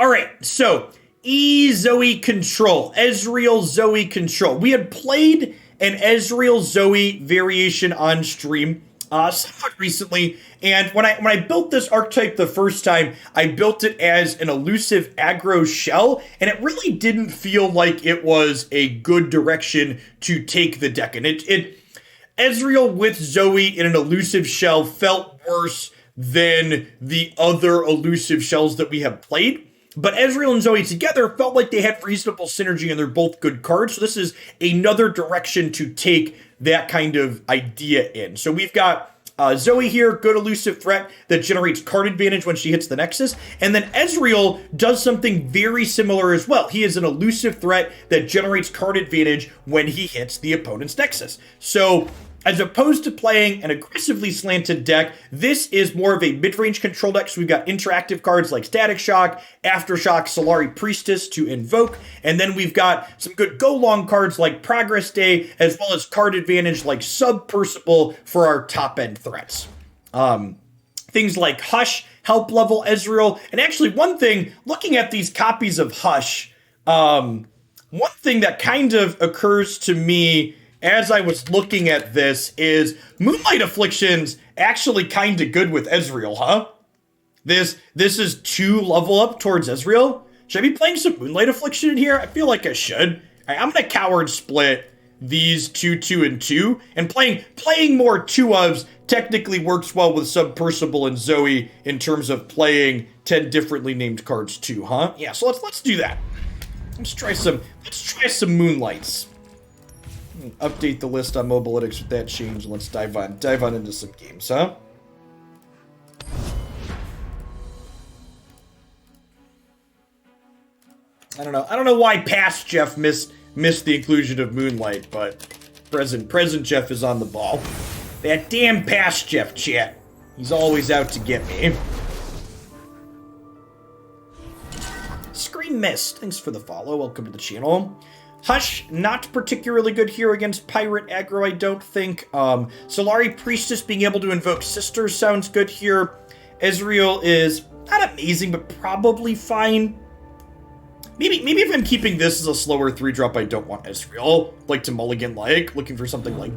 All right, so Zoe control, Ezreal Zoe control. We had played an Ezreal Zoe variation on stream somewhat recently, and when I built this archetype the first time, I built it as an elusive aggro shell, and it really didn't feel like it was a good direction to take the deck. And it Ezreal with Zoe in an elusive shell felt worse than the other elusive shells that we have played. But Ezreal and Zoe together felt like they had reasonable synergy and they're both good cards. So this is another direction to take that kind of idea in. So we've got Zoe here, good elusive threat that generates card advantage when she hits the Nexus. And then Ezreal does something very similar as well. He is an elusive threat that generates card advantage when he hits the opponent's Nexus. So as opposed to playing an aggressively slanted deck, this is more of a mid-range control deck. So we've got interactive cards like Static Shock, Aftershock, Solari Priestess to invoke. And then we've got some good go-long cards like Progress Day, as well as card advantage like Submersible for our top-end threats. Things like Hush help level Ezreal. And actually, one thing, looking at these copies of Hush, one thing that kind of occurs to me as I was looking at this is Moonlight Affliction's actually kind of good with Ezreal, huh? This is 2 level up towards Ezreal. Should I be playing some Moonlight Affliction in here? I feel like I should. All right, I'm gonna coward split these 2, 2, and 2, and playing more 2-ofs technically works well with Submersible and Zoe in terms of playing 10 differently named cards too, huh? Yeah, so let's do that. Let's try some Moonlights. Update the list on Mobalytics with that change. Let's dive on into some games, huh? I don't know why past Jeff missed the inclusion of Moonlight, but present Jeff is on the ball. That damn past Jeff, chat. He's always out to get me. Screen Mist, thanks for the follow. Welcome to the channel. Hush, not particularly good here against Pirate aggro, I don't think. Solari Priestess being able to invoke Sisters sounds good here. Ezreal is not amazing, but probably fine. Maybe if I'm keeping this as a slower 3-drop, I don't want Ezreal. Like to mulligan, looking for something like...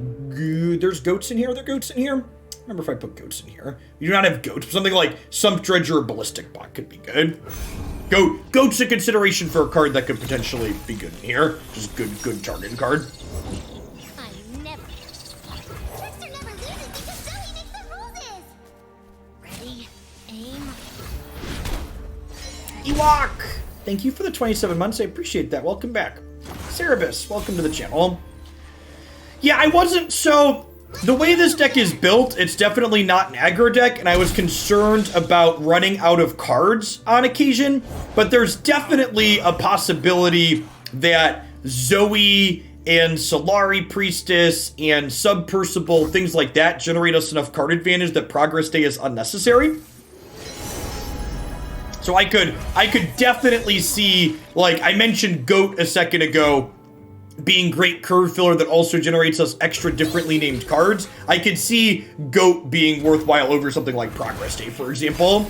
There's goats in here? Are there goats in here? I remember if I put goats in here. You do not have goats. Something like Sump Dredger or Ballistic Bot could be good. Goat's a consideration for a card that could potentially be good in here. Just good target card. I never. Trickster never loses because Zoe makes the rules. Ready, aim. Ewok! Thank you for the 27 months. I appreciate that. Welcome back. Cerebus, welcome to the channel. Yeah, I wasn't so... The way this deck is built, it's definitely not an aggro deck, and I was concerned about running out of cards on occasion, but there's definitely a possibility that Zoe and Solari Priestess and Submersible, things like that, generate us enough card advantage that Progress Day is unnecessary. So I could definitely see, like I mentioned Goat a second ago, being great curve filler that also generates us extra differently named cards. I could see Goat being worthwhile over something like Progress Day, for example.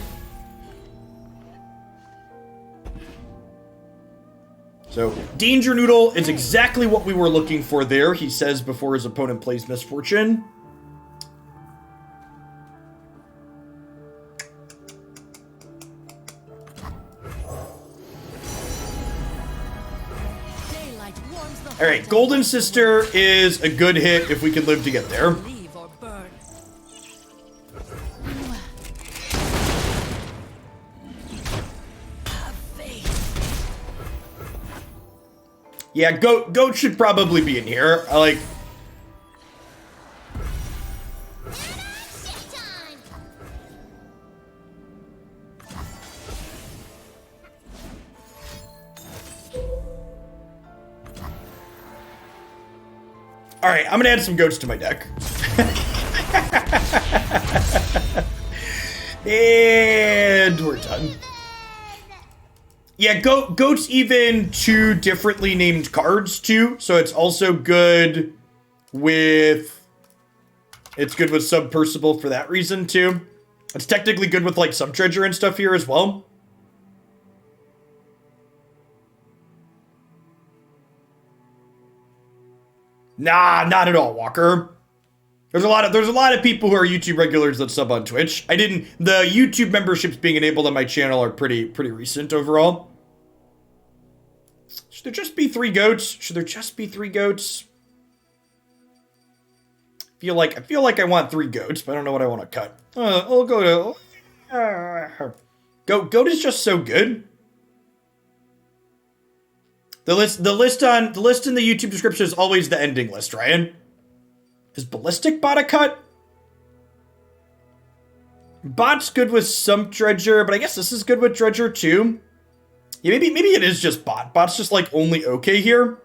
So, Danger Noodle is exactly what we were looking for there, he says before his opponent plays Misfortune. Alright, Golden Sister is a good hit if we can live to get there. Yeah, Goat should probably be in here. I like... Alright, I'm gonna add some goats to my deck. And we're done. Yeah, Goat's even 2 differently named cards, too. So it's also good with... It's good with Submersible for that reason, too. It's technically good with, like, Subtreasure and stuff here as well. Nah, not at all, Walker. There's a lot of people who are YouTube regulars that sub on Twitch. The YouTube memberships being enabled on my channel are pretty recent overall. Should there just be 3 goats? Should there just be 3 goats? I feel like I want 3 goats, but I don't know what I want to cut. I'll go to goat is just so good. The list in the YouTube description is always the ending list, Ryan. Is Ballistic Bot a cut? Bot's good with some Dredger, but I guess this is good with Dredger too. Yeah, maybe it is just Bot. Bot's just like only okay here.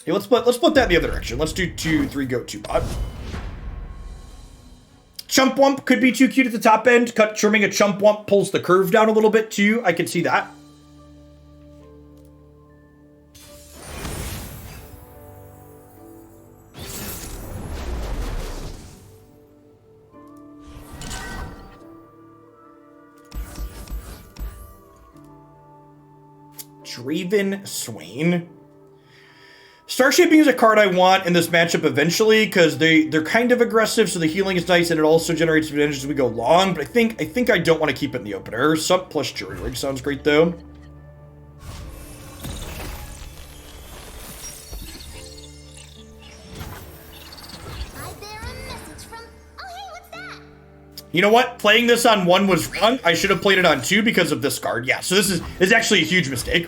Yeah, let's split that in the other direction. Let's do 2, 3 goat, 2 bot. Chump Wump could be too cute at the top end. Trimming a Chump Wump pulls the curve down a little bit too. I can see that. Draven Swain. Star Shaping is a card I want in this matchup eventually because they're kind of aggressive, so the healing is nice and it also generates advantage as we go along. But I think I don't want to keep it in the opener. Sub plus Jury Rig sounds great though. You know what? Playing this on 1 was wrong. I should have played it on 2 because of this card. Yeah, so this is actually a huge mistake.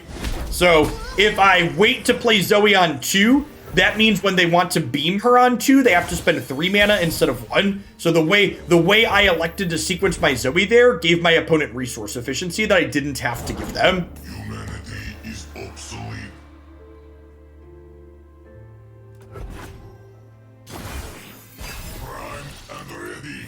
So if I wait to play Zoe on 2, that means when they want to beam her on 2, they have to spend 3 mana instead of 1. So the way I elected to sequence my Zoe there gave my opponent resource efficiency that I didn't have to give them. Humanity is obsolete. Primed and ready.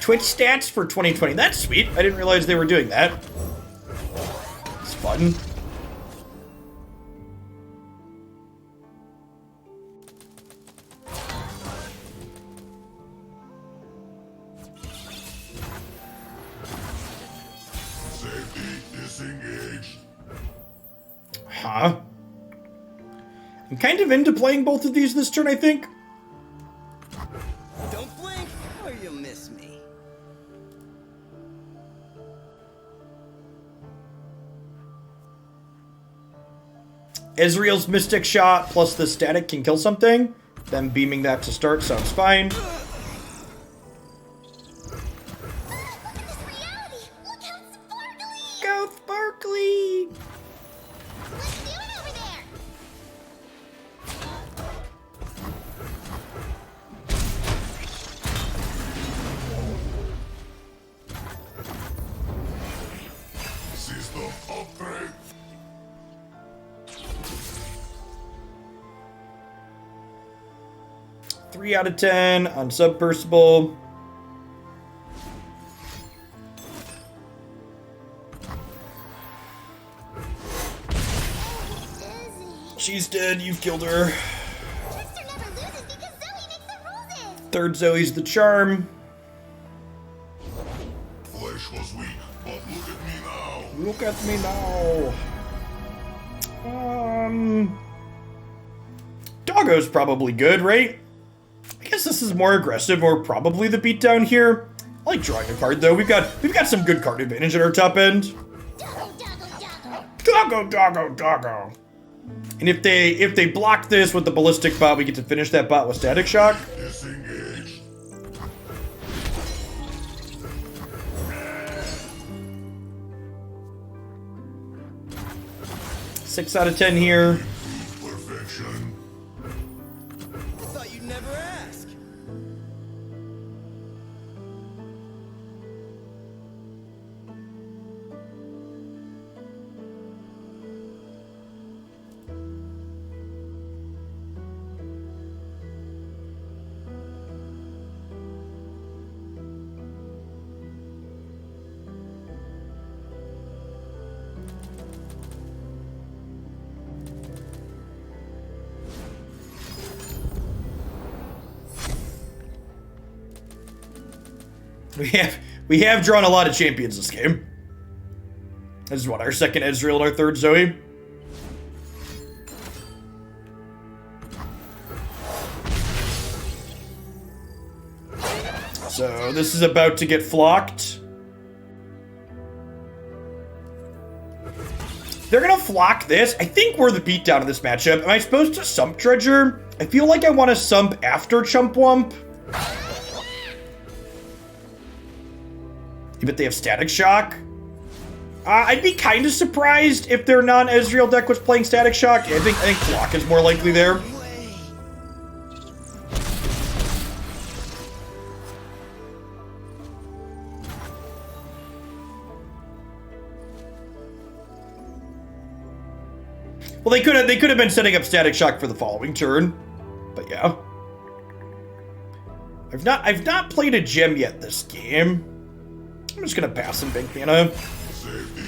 Twitch stats for 2020. That's sweet. I didn't realize they were doing that. It's fun. Safety disengaged. Huh? I'm kind of into playing both of these this turn, I think. Don't blink or you'll miss me. Ezreal's Mystic Shot plus the static can kill something. Them beaming that to start sounds fine. Look at this reality! Look how sparkly! Go Sparkly! Let's do it over there! System upgrade. Three out of 10 on Subburstable. She's dead, you've killed her. Trickster never loses because Zoe makes the roses! Third Zoe's the charm. Flesh was weak, but look at me now. Look at me now. Doggo's probably good, right? I guess this is more aggressive or probably the beatdown here. I like drawing a card though. We've got some good card advantage at our top end. Doggo, doggo, doggo! Doggo, doggo, doggo. And if they block this with the ballistic bot, we get to finish that bot with static shock. Disengaged. Six out of 10 here. Perfection. Thought you'd never ask. We have drawn a lot of champions this game. This is what, our second Ezreal and our third Zoe? So this is about to get flocked. They're gonna flock this. I think we're the beatdown in this matchup. Am I supposed to Sump Dredger? I feel like I want to Sump after Chump Wump. But they have Static Shock. I'd be kind of surprised if their non-Ezreal deck was playing Static Shock. I think Flock is more likely there. Well, they could have been setting up Static Shock for the following turn, but yeah. I've not played a gem yet this game. I'm just gonna pass some bank mana.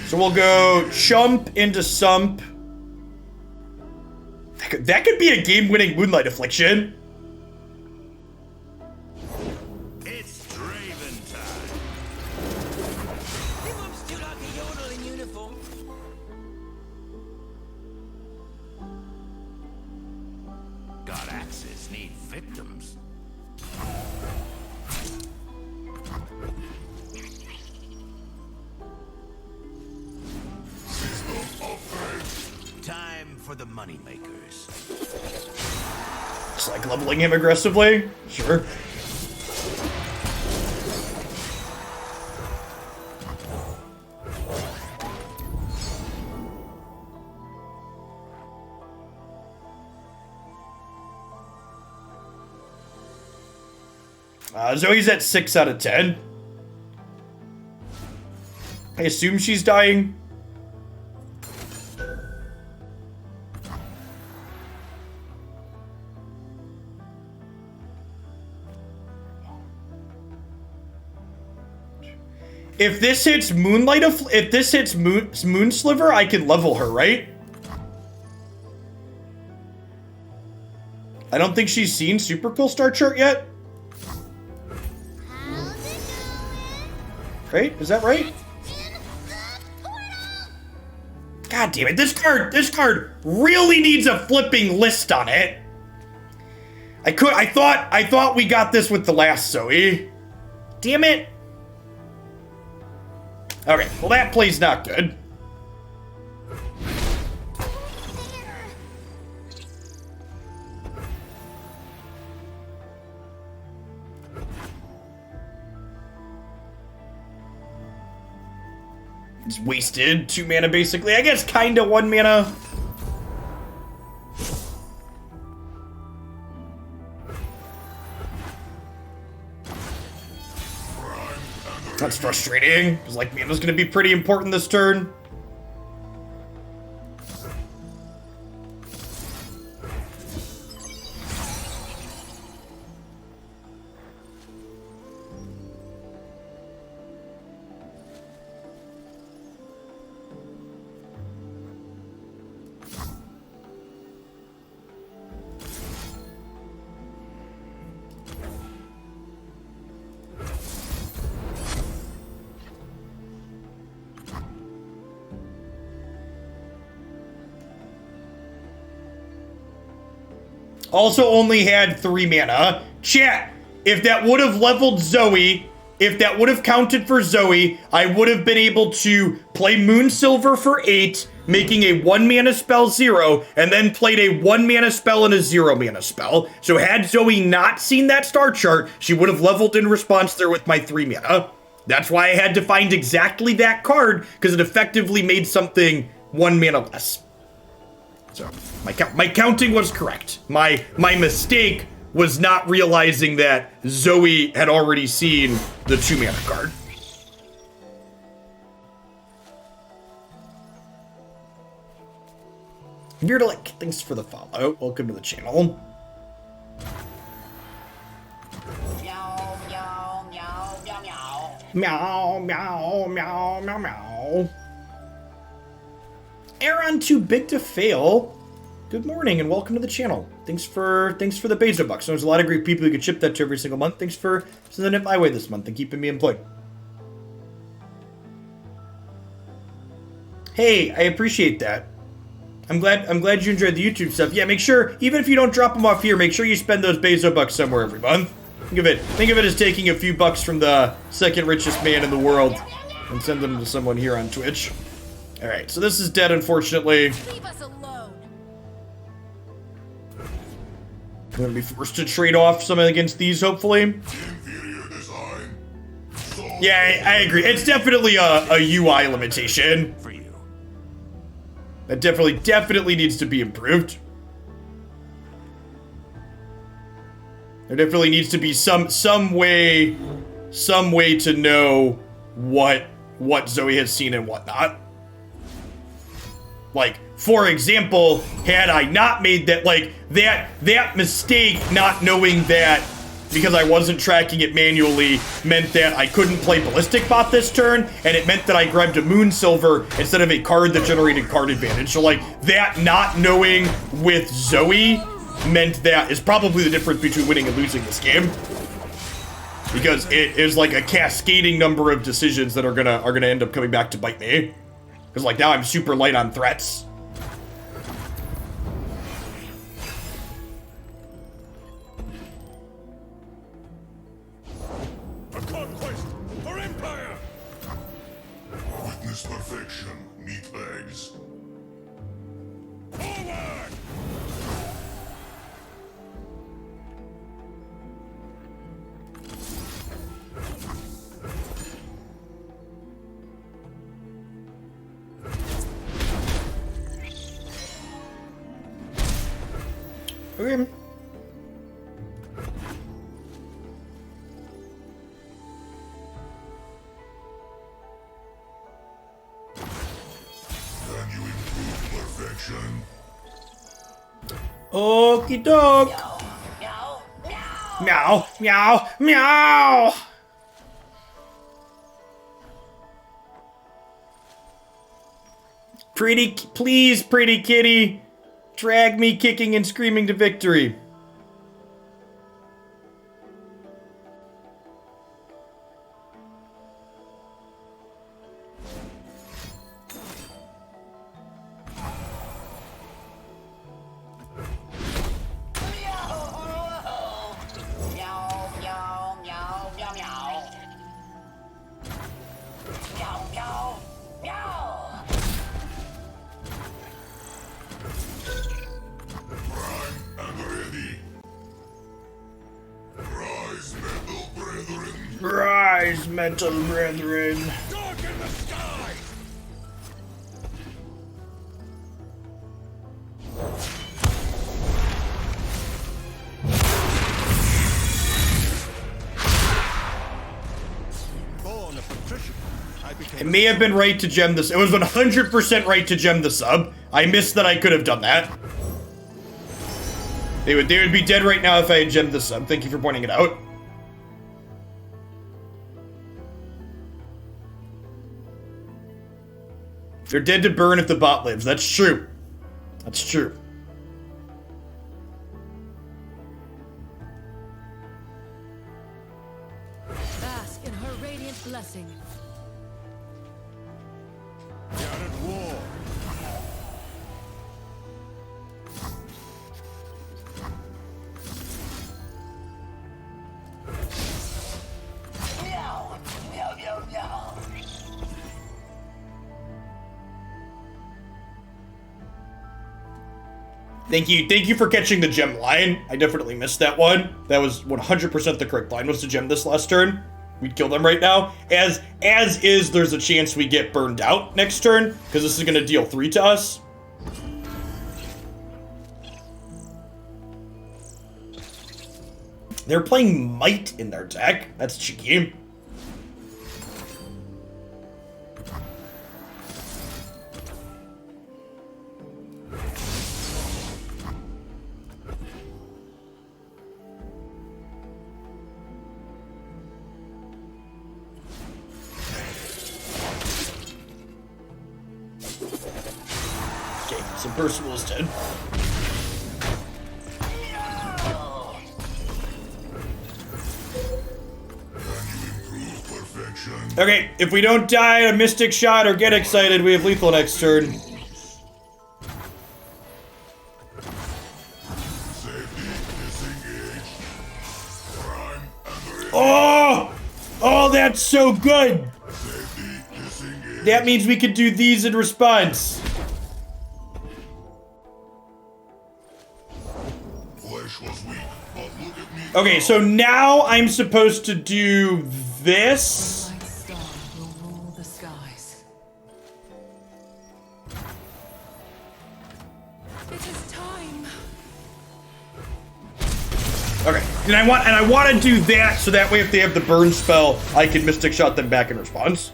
So we'll go Chump into Sump. That could be a game-winning Moonlight Affliction. It's Draven time. Hey, Mom's still like a yodel in uniform. God axes need victims. Time for the moneymakers. It's like leveling him aggressively. Sure. Zoe's at 6 out of 10. I assume she's dying. If this hits if this hits Moon Sliver, I can level her, right? I don't think she's seen Super Cool Star Chart yet. How's it going? Right? Is that right? In the portal! God damn it! This card really needs a flipping list on it. I thought we got this with the last Zoe. Damn it! Okay, well that play's not good. It's wasted 2 mana basically. I guess kinda 1 mana. That's frustrating, because like mana's gonna be pretty important this turn. Also only had 3 mana. Chat, if that would have leveled Zoe, if that would have counted for Zoe, I would have been able to play Moon Silver for 8, making a 1 mana spell 0, and then played a 1 mana spell and a 0 mana spell. So had Zoe not seen that star chart, she would have leveled in response there with my 3 mana. That's why I had to find exactly that card, because it effectively made something 1 mana less. So my counting was correct. My mistake was not realizing that Zoe had already seen the 2 mana card. Beardlick, thanks for the follow. Welcome to the channel. Meow, meow, meow, meow, meow. Meow, meow, meow, meow, meow. Aaron too big to fail. Good morning and welcome to the channel. Thanks for the Bezo bucks. There's a lot of great people who could chip that to every single month. Thanks for sending it my way this month and keeping me employed. Hey, I appreciate that. I'm glad you enjoyed the YouTube stuff. Yeah, make sure, even if you don't drop them off here, make sure you spend those Bezo bucks somewhere every month. Think of it as taking a few bucks from the second richest man in the world and send them to someone here on Twitch. All right, so this is dead, unfortunately. Leave us alone. I'm gonna be forced to trade off something against these, hopefully. Inferior design. Yeah, I agree. It's definitely a UI limitation. For you. That definitely needs to be improved. There definitely needs to be some way to know what Zoe has seen and whatnot. Like, for example, had I not made that, like, that mistake, not knowing that, because I wasn't tracking it manually, meant that I couldn't play Ballistic Bot this turn, and it meant that I grabbed a Moon Silver instead of a card that generated card advantage. So, like, that not knowing with Zoe meant that is probably the difference between winning and losing this game. Because it is like a cascading number of decisions that are gonna end up coming back to bite me. Because, like, now I'm super light on threats. For conquest! For empire! Witness perfection, meatbags. Forward! Okay. Can you improve perfection? Okie doke. Meow, meow. Meow, meow, meow. Please, pretty kitty, drag me kicking and screaming to victory. Meow, meow, meow, meow, meow. Meow, meow, meow. Prime and ready. Rise, metal brethren. Rise, mental brethren. Dark in the sky! Born a patrician, I became It may have been right to gem this. It was 100% right to gem the sub. I missed that I could have done that. They would be dead right now if I had gemmed the sub. Thank you for pointing it out. They're dead to burn if the bot lives. That's true. That's true. Bask in her radiant blessing. we are at war. Meow, meow, meow, meow. Thank you for catching the gem line. I definitely missed that one. That was 100% the correct line, was to gem this last turn. We'd kill them right now. As is, there's a chance we get burned out next turn, because this is going to deal 3 to us. They're playing Might in their deck. That's cheeky. Okay, so Percival is dead. Okay, if we don't die a Mystic Shot or get excited, we have lethal next turn. Oh! Oh, that's so good! That means we could do these in response. Flesh was weak, but look at me. Okay, so now I'm supposed to do this. Light star will rule the skies. It is time. Okay, and I want to do that so that way if they have the burn spell, I can Mystic Shot them back in response.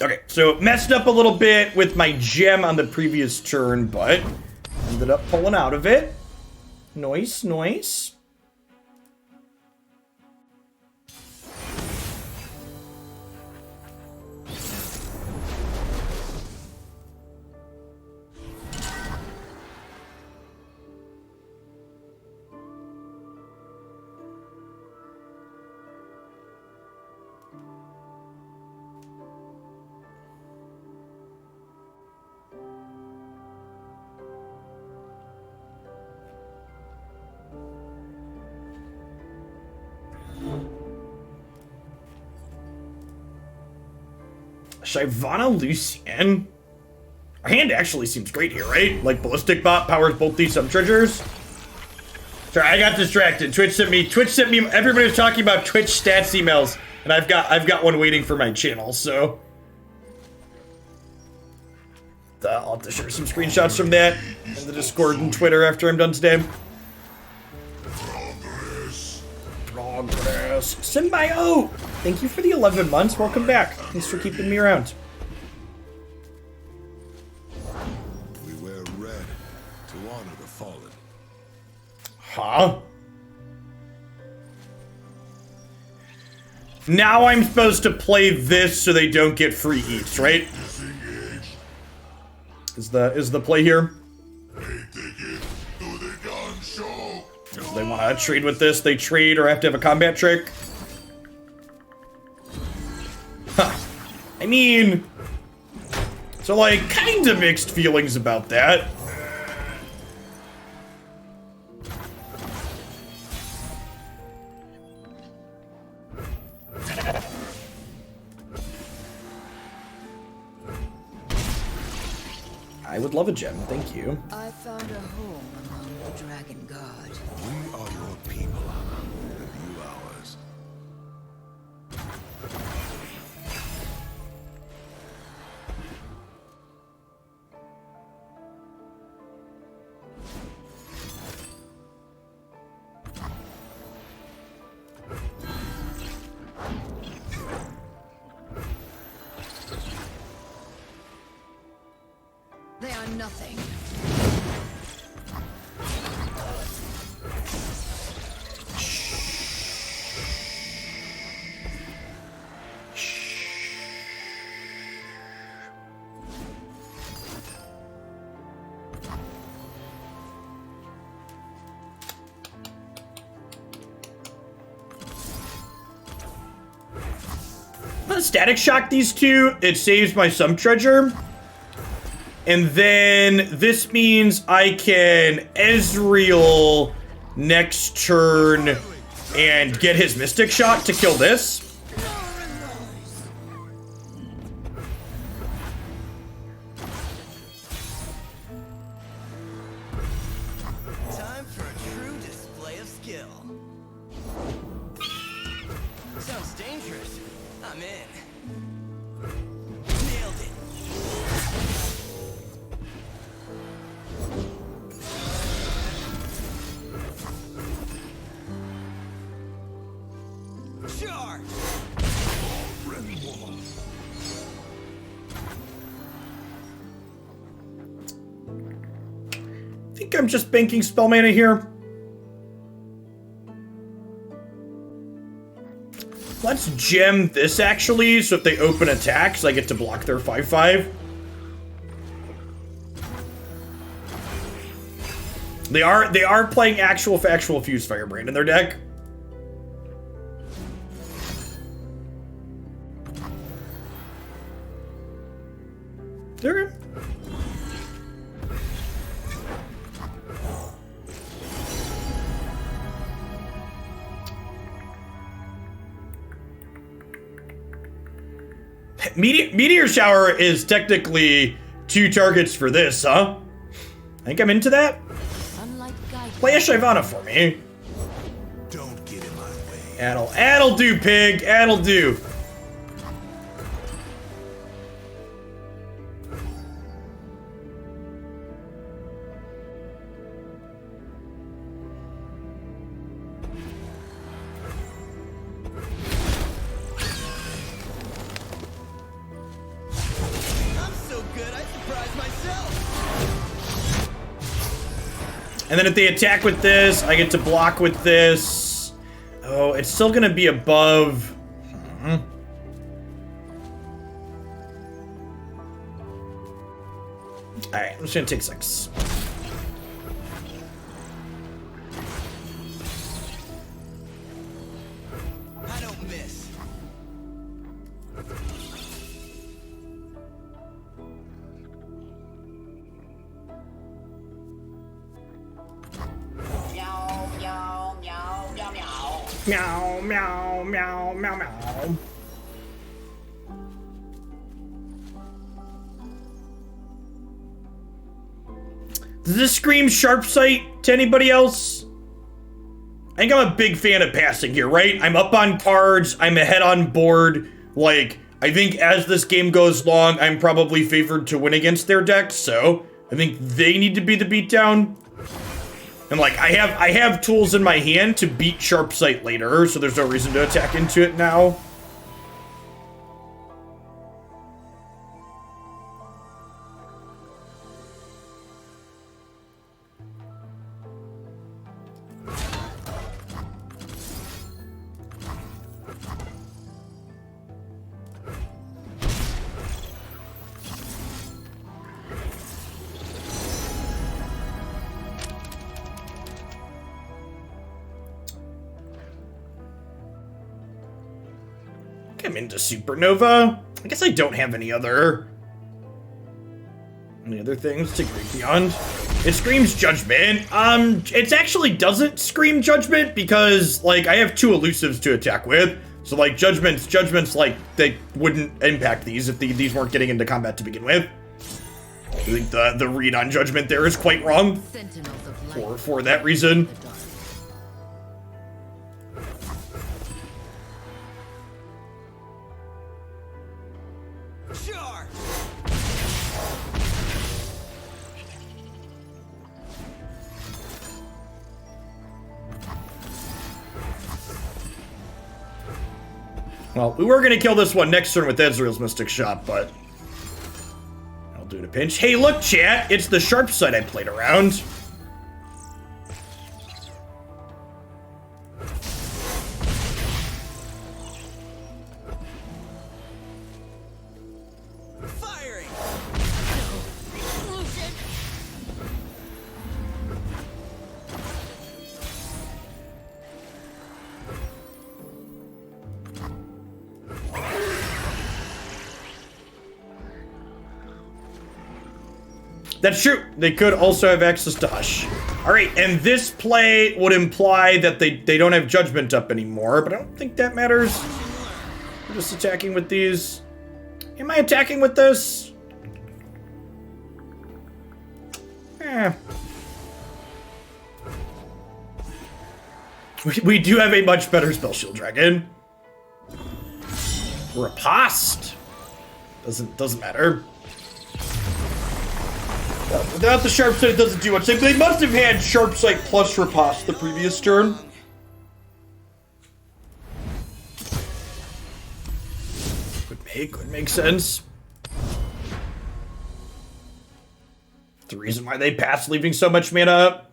Okay, so messed up a little bit with my gem on the previous turn, but ended up pulling out of it. Nice, nice. Shyvana Lucian. Our hand actually seems great here, right? Like Ballistic Bot powers both these sub-treasures. Sorry, I got distracted. Twitch sent me, everybody was talking about Twitch stats emails, and I've got one waiting for my channel, so. I'll have to share some screenshots from that in the Discord and Twitter after I'm done today. Progress. Symbiote! Thank you for the 11 months. Welcome back. Thanks for keeping me around. We wear red to honor the fallen. Huh? Now I'm supposed to play this so they don't get free eats, right? Is the play here? If they want to trade with this, they trade or have to have a combat trick. Huh. I mean, so like, kind of mixed feelings about that. I would love a gem, thank you. I found a home among the Dragon God. We are your people, and you ours. They are nothing. I'm gonna Static Shock these two. It saves my Sum Treasure. And then this means I can Ezreal next turn and get his Mystic Shot to kill this. Time for a true display of skill. Sounds dangerous. I'm in. Nailed it. Charge! I think I'm just banking spell mana here. Let's gem this actually, so if they open attacks, I get to block their 5/5. They are playing actual Fuse Firebrand in their deck. Meteor Shower is technically 2 targets for this, huh? I think I'm into that. Unlike guidance. Play a Shyvana for me. Don't get in my way. That'll do, pig. That'll do. I'm so good, I surprised myself. And then if they attack with this, I get to block with this. Oh, it's still gonna be above. Alright, I'm just gonna take 6. I don't miss. Meow, meow, meow, meow, meow. Meow, meow, meow, meow, meow. Does this scream sharp sight to anybody else? I think I'm a big fan of passing here, right? I'm up on cards, I'm ahead on board. Like, I think as this game goes long, I'm probably favored to win against their deck, so I think they need to be the beatdown. And like, I have tools in my hand to beat sharp sight later, so there's no reason to attack into it now. I'm into Supernova. I guess I don't have any other things to Great Beyond. It screams Judgment. It actually doesn't scream Judgment because like I have 2 elusives to attack with. So like Judgment's like they wouldn't impact these if these weren't getting into combat to begin with. I think the read on Judgment there is quite wrong Sentinels of light. for that reason. The dark. Sure. Well, we were gonna kill this one next turn with Ezreal's Mystic Shot, but I'll do it a pinch. Hey, look, chat! It's the sharp side I played around. Firing. That's true. They could also have access to Hush. All right, and this play would imply that they don't have Judgment up anymore, but I don't think that matters. We're just attacking with these. Am I attacking with this? Eh. We do have a much better Spell Shield Dragon. Riposte. Doesn't matter. Without the Sharp Sight, it doesn't do much. They must have had Sharp Sight plus Riposte the previous turn. Would make sense. The reason why they pass leaving so much mana up.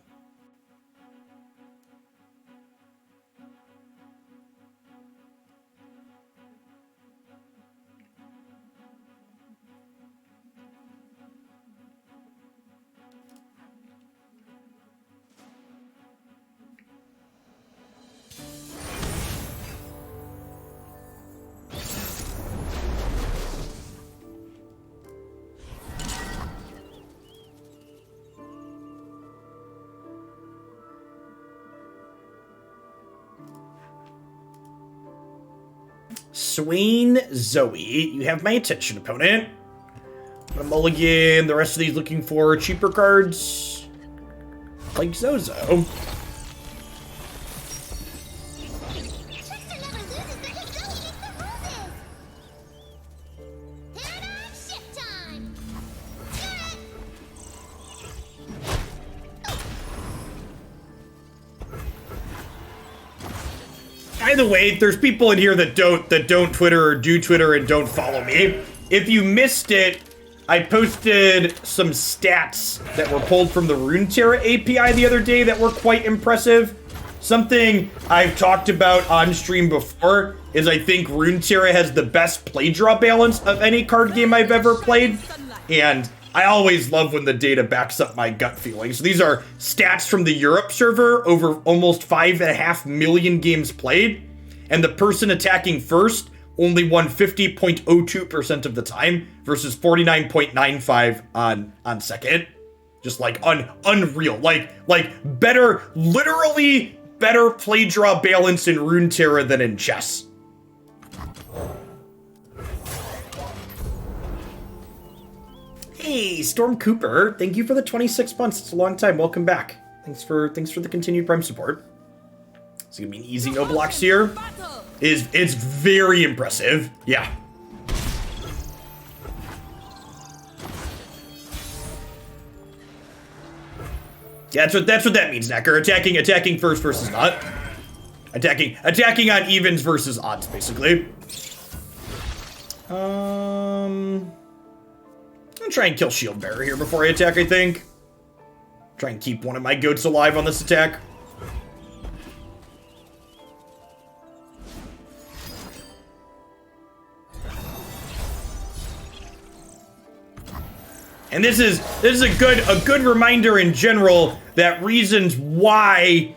Swain Zoe, you have my attention, opponent. I'm gonna mulligan the rest of these looking for cheaper cards like Zozo. Trickster never loses because Zoe makes the roses. Paradigm shift time. Skirt. By the way, there's people in here that don't Twitter or do Twitter and don't follow me. If you missed it, I posted some stats that were pulled from the Runeterra API the other day that were quite impressive. Something I've talked about on stream before is I think Runeterra has the best play draw balance of any card game I've ever played, and I always love when the data backs up my gut feelings. So these are stats from the Europe server over almost 5.5 million games played, and the person attacking first only won 50.02% of the time versus 49.95 on second. Just like unreal. Like better, literally better play draw balance in Runeterra than in chess. Hey, Storm Cooper, thank you for the 26 months. It's a long time. Welcome back. Thanks for the continued Prime support. It's gonna be an easy no blocks here. It's very impressive. Yeah. Yeah, that's what that means, Necker. Attacking first versus not. Attacking on evens versus odds, basically. I'm gonna try and kill Shield Bearer here before I attack, I think. Try and keep one of my goats alive on this attack. And this is a good reminder in general that reasons why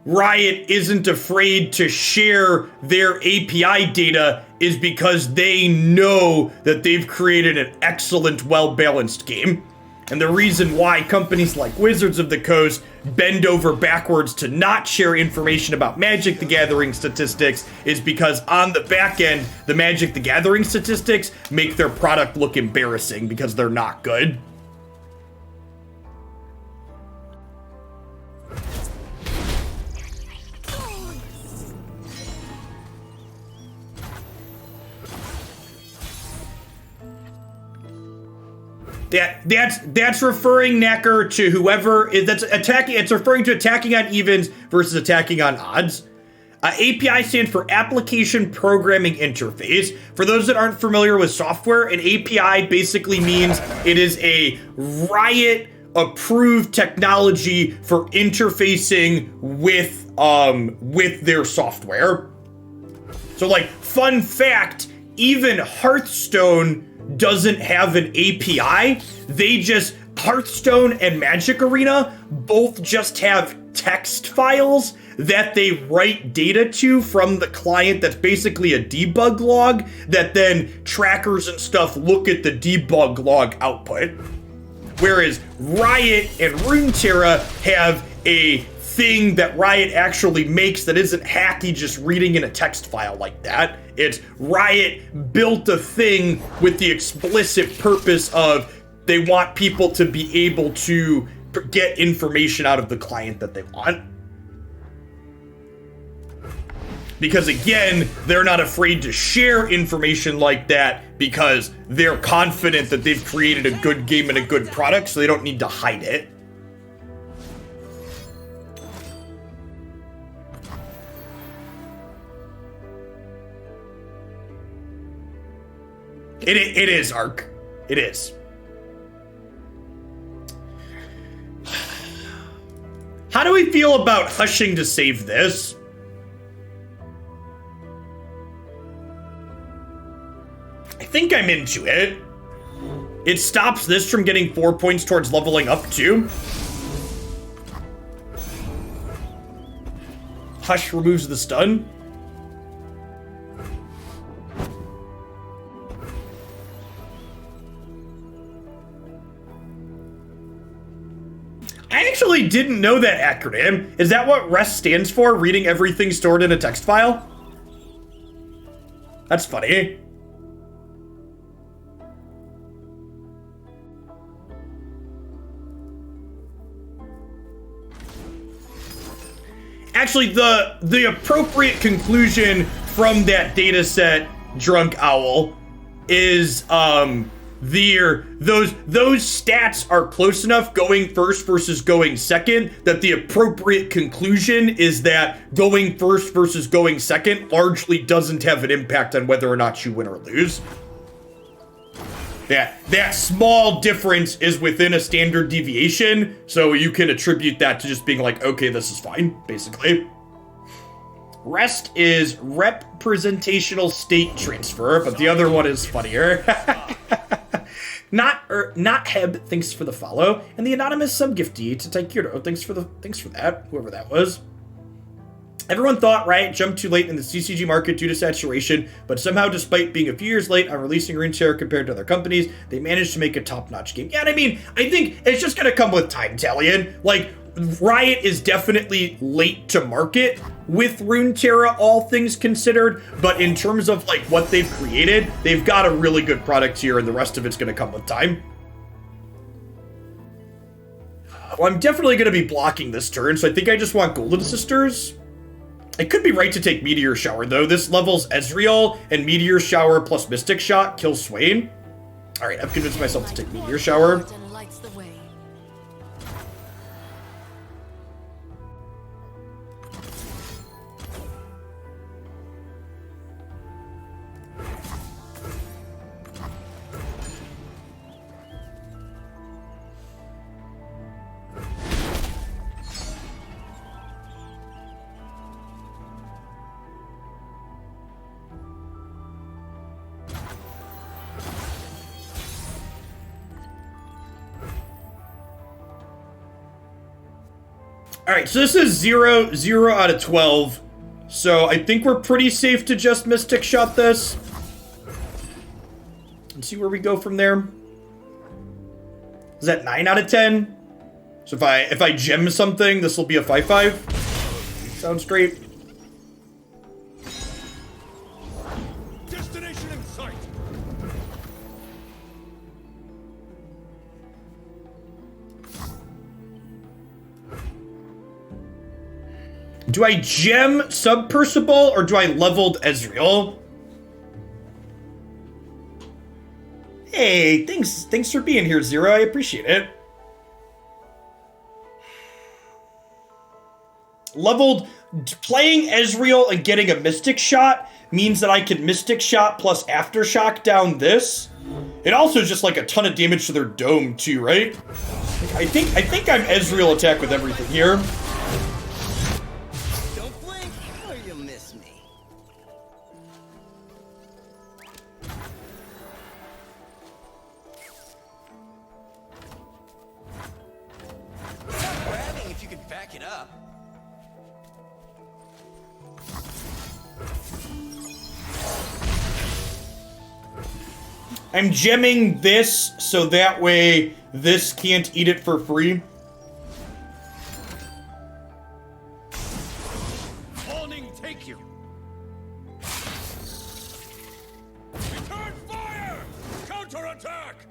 Riot isn't afraid to share their API data is because they know that they've created an excellent, well-balanced game. And the reason why companies like Wizards of the Coast bend over backwards to not share information about Magic the Gathering statistics is because on the back end, the Magic the Gathering statistics make their product look embarrassing because they're not good. That's referring, Knacker, to whoever that's attacking. It's referring to attacking on evens versus attacking on odds. API stands for Application Programming Interface. For those that aren't familiar with software, an API basically means it is a Riot approved technology for interfacing with their software. So, like, fun fact, even Hearthstone doesn't have an API. Hearthstone and Magic Arena both just have text files that they write data to from the client that's basically a debug log that then trackers and stuff look at the debug log output. Whereas Riot and Runeterra have a thing that Riot actually makes that isn't hacky just reading in a text file like that. It's Riot built a thing with the explicit purpose of they want people to be able to get information out of the client that they want. Because again, they're not afraid to share information like that because they're confident that they've created a good game and a good product, so they don't need to hide it. It is, Ark. It is. How do we feel about hushing to save this? I think I'm into it. It stops this from getting 4 points towards leveling up too. Hush removes the stun. I actually didn't know that acronym. Is that what REST stands for? Reading everything stored in a text file? That's funny. Actually, the appropriate conclusion from that data set, Drunk Owl, is those stats are close enough going first versus going second that the appropriate conclusion is that going first versus going second largely doesn't have an impact on whether or not you win or lose. That small difference is within a standard deviation, so you can attribute that to just being like, okay, this is fine, basically. Rest is representational state transfer, but the other one is funnier. Not Heb, thanks for the follow, and the anonymous subgiftee to Taikiro, thanks for that, whoever that was. Everyone thought Riot jumped too late in the CCG market due to saturation, but somehow, despite being a few years late on releasing Runeterra compared to other companies, they managed to make a top-notch game. Yeah, and I mean, I think it's just gonna come with time, Talion. Like, Riot is definitely late to market with Runeterra, all things considered, but in terms of, like, what they've created, they've got a really good product here, and the rest of it's gonna come with time. Well, I'm definitely gonna be blocking this turn, so I think I just want Golden Sisters. It could be right to take Meteor Shower, though. This levels Ezreal, and Meteor Shower plus Mystic Shot kills Swain. Alright, I've convinced myself to take Meteor Shower. Alright, so this is 0 out of 12. So I think we're pretty safe to just Mystic Shot this. And see where we go from there. Is that 9 out of 10? So if I gem something, this will be a 5/5. Sounds great. Destination in sight. Do I gem Subpercible or do I leveled Ezreal? Hey, thanks for being here, Zero. I appreciate it. Leveled, playing Ezreal and getting a Mystic Shot means that I can Mystic Shot plus Aftershock down this. It also is just like a ton of damage to their dome too, right? I think I'm Ezreal attack with everything here. Don't blink or you'll miss me. Stop grabbing if you can back it up. I'm gemming this so that way this can't eat it for free. Fawning, take you. Return fire! Counterattack!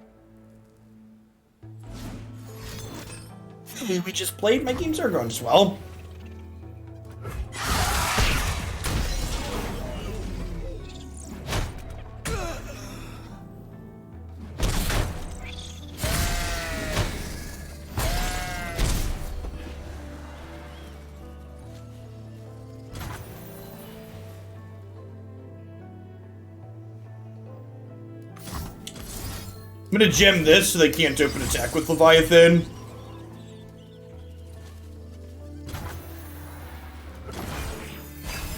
We just played. My games are going swell. I'm gonna gem this so they can't open attack with Leviathan.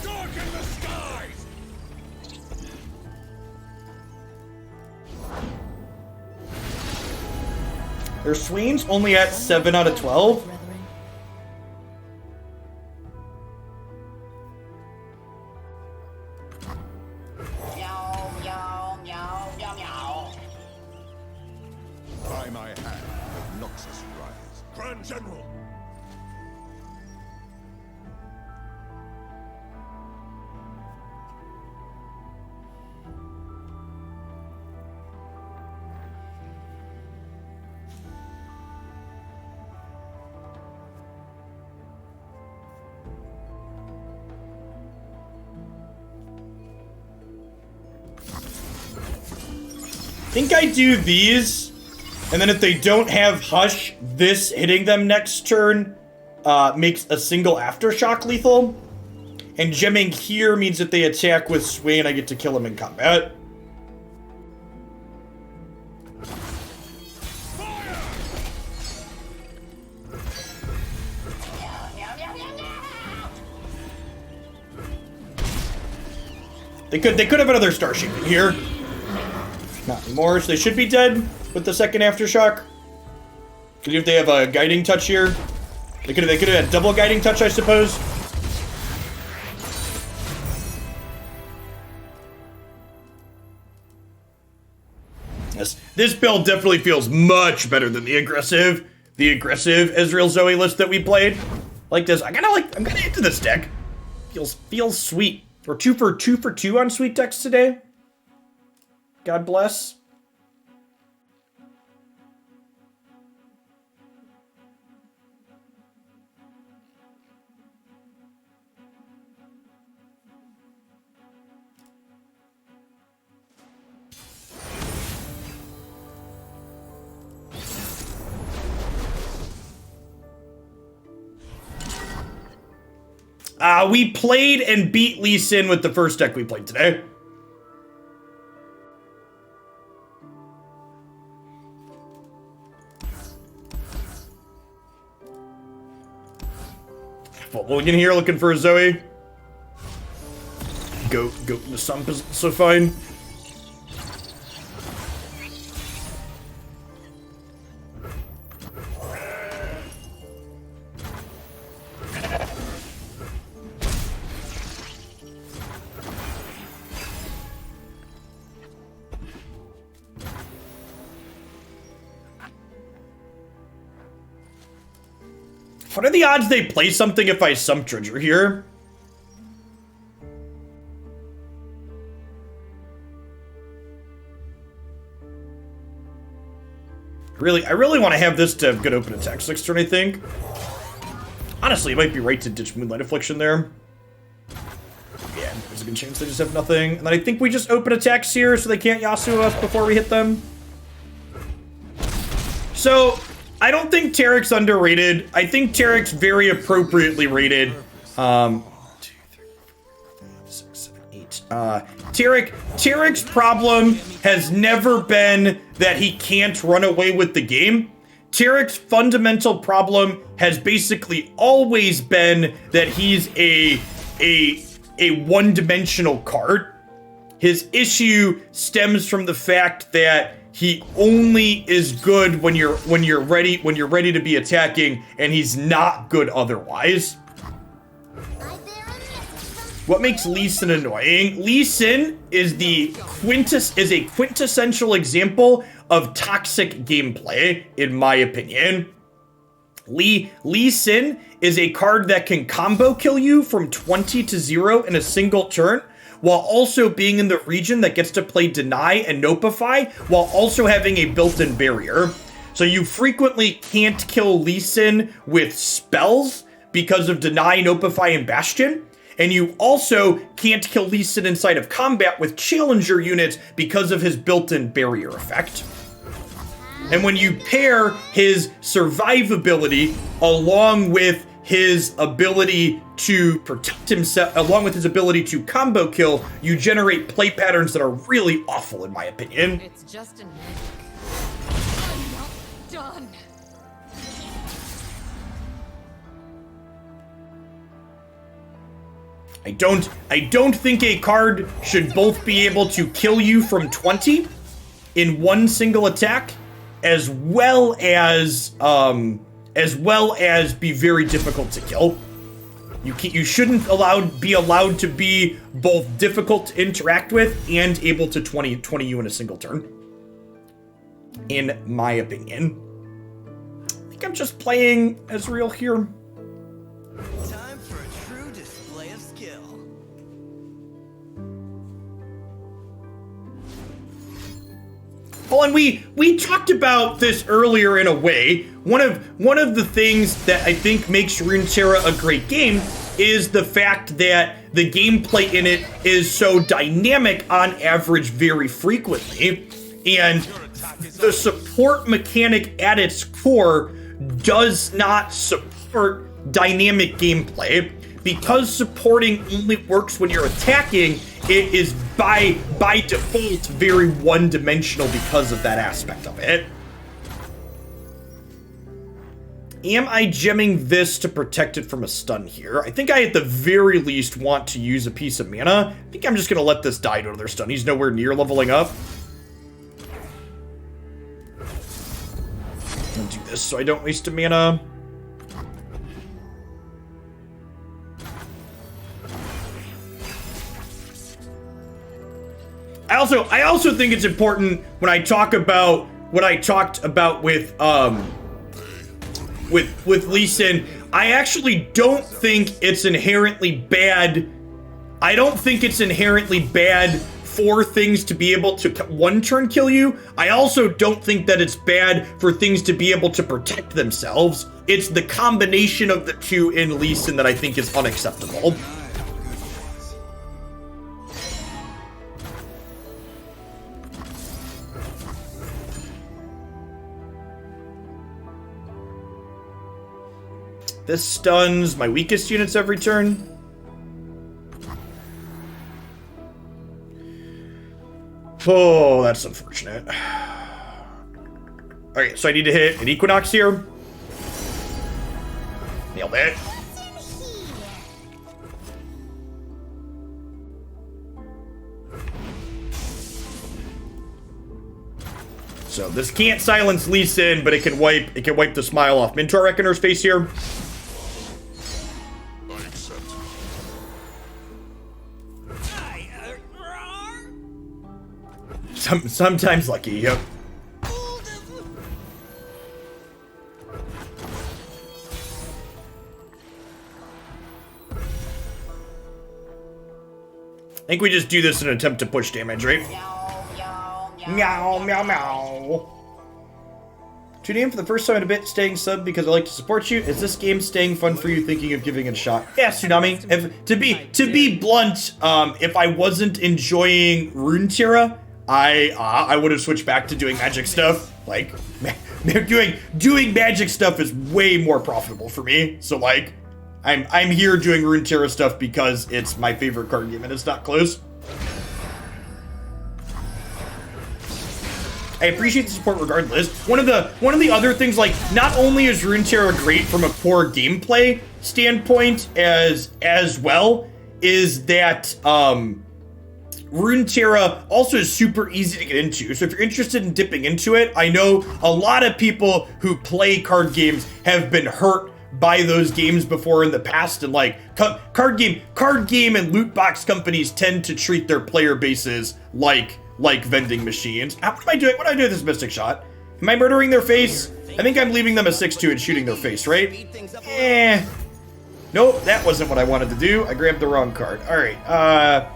Darken the skies! Their Swain's only at 7 out of 12. Meow, meow, meow, meow, meow. By my hand, the Noxus rise. Grand General! think I do these, and then if they don't have Hush, this hitting them next turn makes a single Aftershock lethal. And gemming here means that they attack with Sway and I get to kill them in combat. They could have another Starship in here. Not anymore, so they should be dead with the second Aftershock. Because if they have a Guiding Touch here, they could have had double Guiding Touch, I suppose. Yes, this build definitely feels much better than the aggressive Ezreal Zoe list that we played. Like this, I'm kind of into this deck. Feels sweet. We're 2 for 2 on sweet decks today. God bless. We played and beat Lee Sin with the first deck we played today. Mulligan here looking for a Zoe. Go into some so fine. What are the odds they play something if I Sump Treasure here? I really want to have this to have good open attacks next turn, I think. Honestly, it might be right to ditch Moonlight Affliction there. Yeah, there's a good chance they just have nothing. And then I think we just open attacks here so they can't Yasuo us before we hit them. So, I don't think Tarek's underrated. I think Tarek's very appropriately rated. 2, 3, 4, 5, 6, 7, 8. Tarek's problem has never been that he can't run away with the game. Tarek's fundamental problem has basically always been that he's a one-dimensional card. His issue stems from the fact that he only is good when you're ready to be attacking, and he's not good otherwise. What makes Lee Sin annoying? Lee Sin is a quintessential example of toxic gameplay, in my opinion. Lee Sin is a card that can combo kill you from 20 to 0 in a single turn, while also being in the region that gets to play Deny and Nopify, while also having a built-in barrier. So you frequently can't kill Lee Sin with spells because of Deny, Nopify, and Bastion. And you also can't kill Lee Sin inside of combat with challenger units because of his built-in barrier effect. And when you pair his survivability along with his ability to protect himself, along with his ability to combo kill, you generate play patterns that are really awful, in my opinion. It's just an egg. I'm not done. I don't think a card should both be able to kill you from 20 in one single attack, as well as be very difficult to kill. You shouldn't be allowed to be both difficult to interact with and able to 20 you in a single turn, in my opinion. I think I'm just playing Ezreal here. Time for a true display of skill. Oh, and we talked about this earlier in a way. One of the things that I think makes Runeterra a great game is the fact that the gameplay in it is so dynamic on average very frequently. And the support mechanic at its core does not support dynamic gameplay. Because supporting only works when you're attacking, it is by default very one-dimensional because of that aspect of it. Am I gemming this to protect it from a stun here? I think I at the very least want to use a piece of mana. I think I'm just going to let this die to their stun. He's nowhere near leveling up. I'll do this so I don't waste a mana. I also think it's important when I talk about what I talked about with Lee Sin. I actually don't think it's inherently bad. I don't think it's inherently bad for things to be able to one-turn kill you. I also don't think that it's bad for things to be able to protect themselves. It's the combination of the two in Lee Sin that I think is unacceptable. This stuns my weakest units every turn. Oh, that's unfortunate. Okay, so I need to hit an Equinox here. Nailed it. So this can't silence Lee Sin, but it can wipe the smile off Minotaur Reckoner's face here. Sometimes lucky, yep. I think we just do this in an attempt to push damage, right? Meow, meow, meow. Tuning in for the first time in a bit, staying sub because I like to support you. Is this game staying fun for you, thinking of giving it a shot? Yeah, Tsunami. To be blunt, if I wasn't enjoying Runeterra, I would have switched back to doing magic stuff. Like, doing magic stuff is way more profitable for me. So like, I'm here doing Runeterra stuff because it's my favorite card game and it's not close. I appreciate the support regardless. One of the other things, like, not only is Runeterra great from a core gameplay standpoint as well, is that Runeterra also is super easy to get into. So if you're interested in dipping into it, I know a lot of people who play card games have been hurt by those games before in the past, and like card game and loot box companies tend to treat their player bases like vending machines. What am I doing? What do I do with this Mystic Shot? Am I murdering their face? I think I'm leaving them a 6-2 and shooting their face, right? Nope, that wasn't what I wanted to do. I grabbed the wrong card. All right,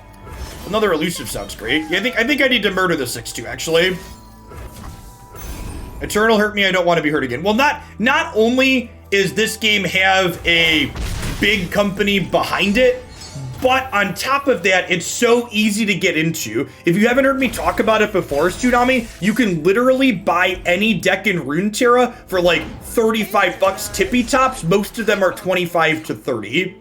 another elusive sounds great. Yeah, I think I need to murder the 6-2 actually. Eternal hurt me. I don't want to be hurt again. Well, not only is this game have a big company behind it, but on top of that, it's so easy to get into. If you haven't heard me talk about it before, Tsunami, you can literally buy any deck in Runeterra for like 35 bucks tippy tops. Most of them are 25 to 30.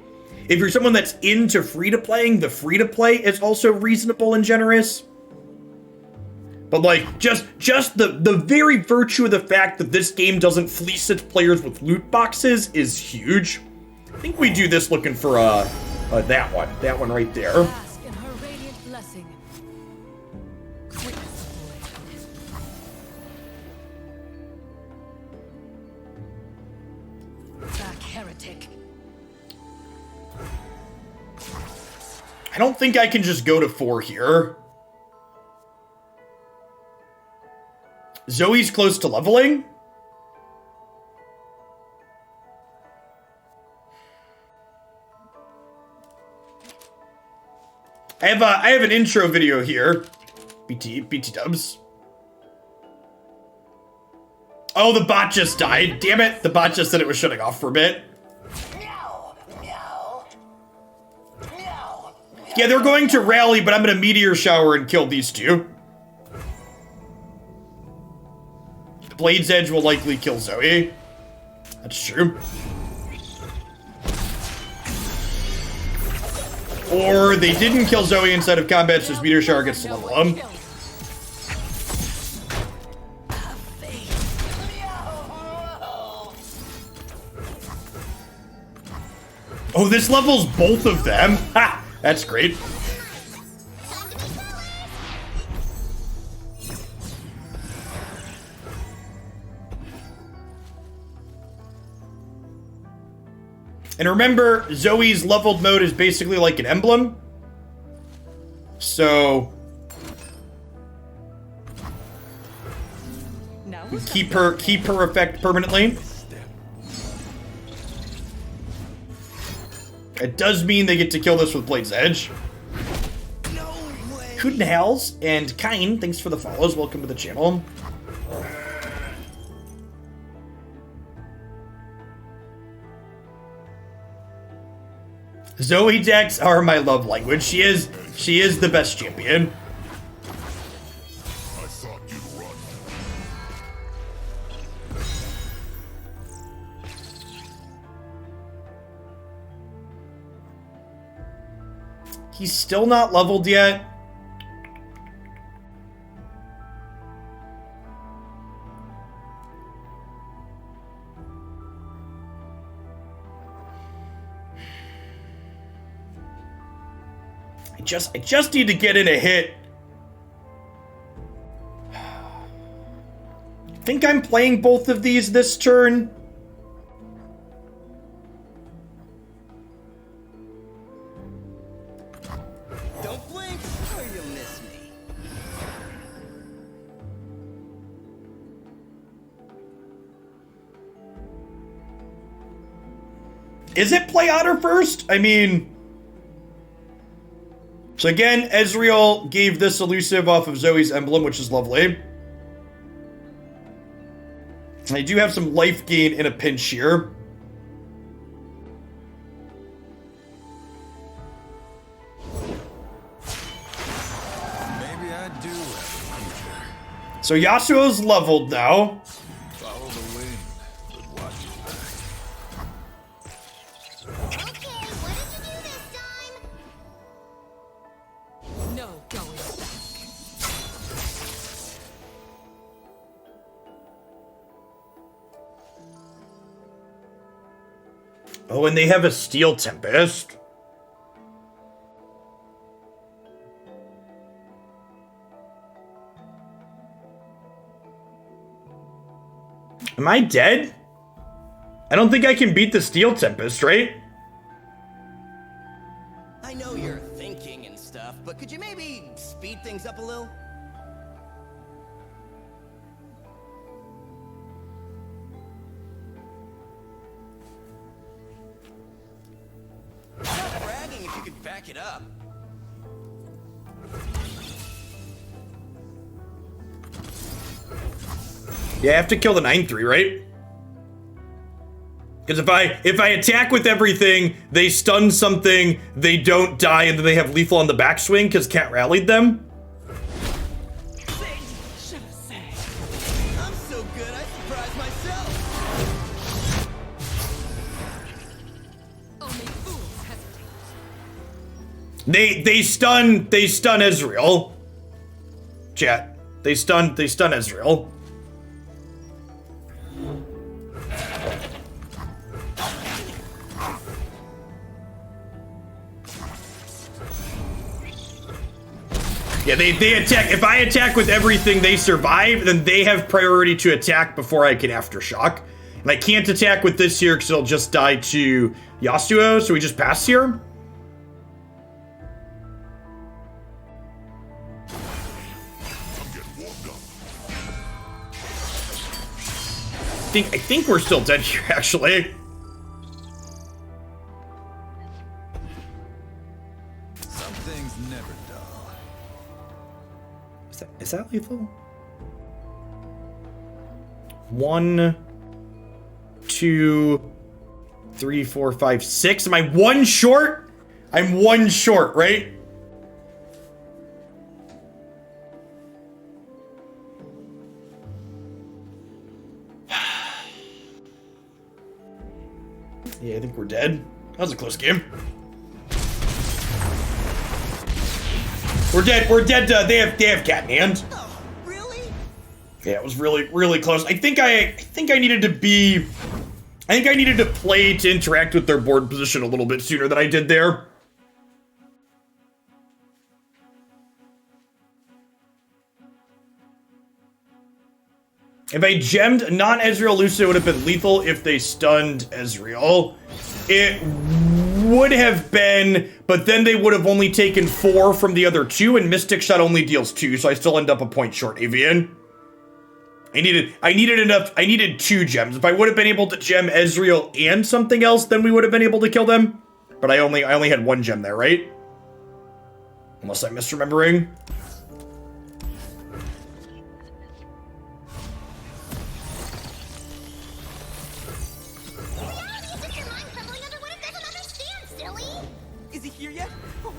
If you're someone that's into free-to-playing, the free-to-play is also reasonable and generous. But like, just the very virtue of the fact that this game doesn't fleece its players with loot boxes is huge. I think we do this looking for that one right there. Bask in her radiant blessing. Back, heretic. I don't think I can just go to 4 here. Zoe's close to leveling. I have an intro video here. BT dubs. Oh, the bot just died. Damn it. The bot just said it was shutting off for a bit. Yeah, they're going to rally, but I'm going to meteor shower and kill these two. Blade's Edge will likely kill Zoe. That's true. Or they didn't kill Zoe inside of combat, so Meteor Shower gets to level him. Oh, this levels both of them. Ha! That's great. And remember, Zoe's leveled mode is basically like an emblem. So keep her effect permanently. It does mean they get to kill this with Blade's Edge. Kudenhals and Kine, thanks for the follows. Welcome to the channel. Zoe decks are my love language. She is the best champion. I thought you'd run. He's still not leveled yet. I just need to get in a hit. I think I'm playing both of these this turn. Don't blink or you'll miss me. Is it play Otter first? I mean... So again, Ezreal gave this elusive off of Zoe's emblem, which is lovely. I do have some life gain in a pinch here. Maybe I do have a future. So Yasuo's leveled now. Follow the wind, but watch your back. Okay, what did you do this time? No going back. Oh, and they have a Steel Tempest. Am I dead? I don't think I can beat the Steel Tempest, right? I know you're thinking and stuff, but could you maybe speed things up a little? Stop bragging if you could back it up. Yeah, I have to kill the 9-3, right? Because if I attack with everything, they stun something, they don't die, and then they have lethal on the backswing because Cat rallied them. Should have said. I'm so good, I surprised myself. Only fools hesitate. They stun Ezreal. Chat. They stun Ezreal. Yeah, they attack. If I attack with everything, they survive, then they have priority to attack before I can aftershock. And I can't attack with this here because it'll just die to Yasuo, so we just pass here. I'm getting warmed up. I think we're still dead here, actually. Some things never dull. Is that lethal? 1, 2, 3, 4, 5, 6. Am I one short? I'm one short, right? Yeah, I think we're dead. That was a close game. We're dead. We're dead. They have cat in hand. Oh, really? Yeah, it was really close. I think I needed to play to interact with their board position a little bit sooner than I did there. If I gemmed a non-Ezreal elusive, it would have been lethal if they stunned Ezreal. It would have been, but then they would have only taken 4 from the other 2, and Mystic Shot only deals 2, so I still end up a point short, Avian. I needed 2 gems. If I would have been able to gem Ezreal and something else, then we would have been able to kill them. But I only had 1 gem there, right? Unless I'm misremembering. Reality is just your mind crumbling under what it doesn't understand, silly! Is he here yet? Oh,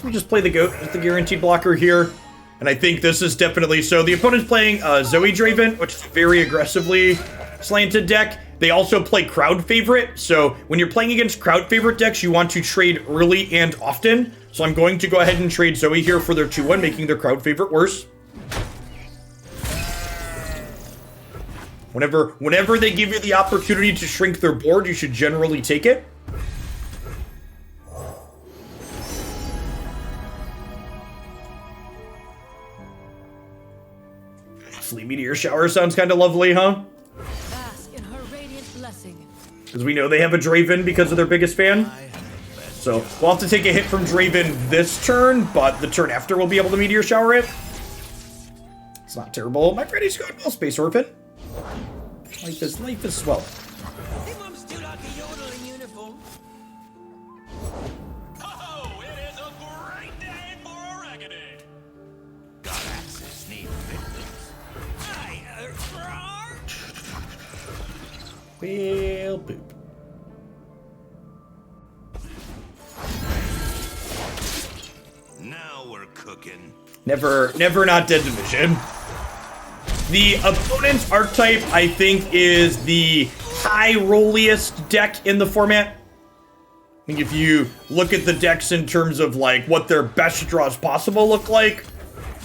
We just play the goat with the guaranteed blocker here. And I think this is definitely... So the opponent's playing Zoe Draven, which is a very aggressively slanted deck. They also play crowd favorite. So when you're playing against crowd favorite decks, you want to trade early and often. So I'm going to go ahead and trade Zoe here for their 2-1, making their crowd favorite worse. Whenever they give you the opportunity to shrink their board, you should generally take it. Flea Meteor Shower sounds kind of lovely, huh? Bask in her radiant blessing. Because we know they have a Draven because of their biggest fan. So we'll have to take a hit from Draven this turn, but the turn after we'll be able to Meteor Shower it. It's not terrible. My Freddy's going well, Space Orphan. Life is swell. hey, Mom, still like a yodeling uniform. Oh, it is a great day for a raggedy. God axes need victims. Well, poop. Now we're cooking. Never not dead division. The opponent's archetype, I think, is the high rolliest deck in the format. I think if you look at the decks in terms of like what their best draws possible look like,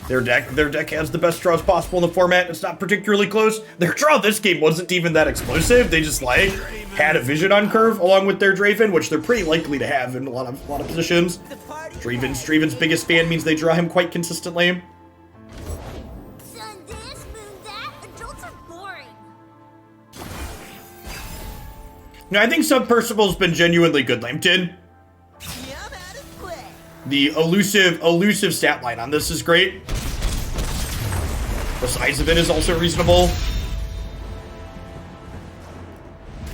their deck has the best draws possible in the format. It's not particularly close. Their draw this game wasn't even that explosive. They just like had a vision on curve along with their Draven, which they're pretty likely to have in a lot of positions. Draven's biggest fan means they draw him quite consistently. Sun this, moon that, adults are boring. No, I think Sub Percival's been genuinely good, Lambton. Yeah, I'm out of play. The elusive stat line on this is great. The size of it is also reasonable.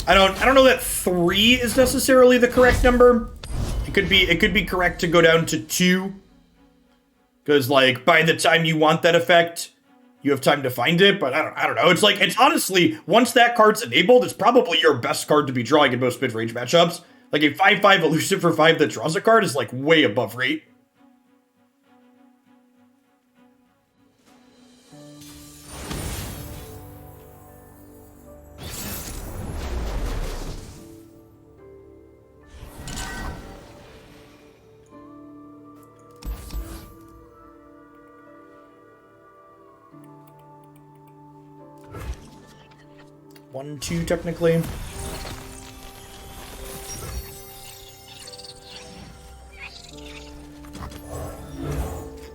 I don't know that 3 is necessarily the correct number. It could be correct to go down to 2. Because like by the time you want that effect, you have time to find it, but I don't know. It's honestly, once that card's enabled, it's probably your best card to be drawing in most mid-range matchups. Like a 5/5 elusive for 5 that draws a card is like way above rate. One, 2, technically.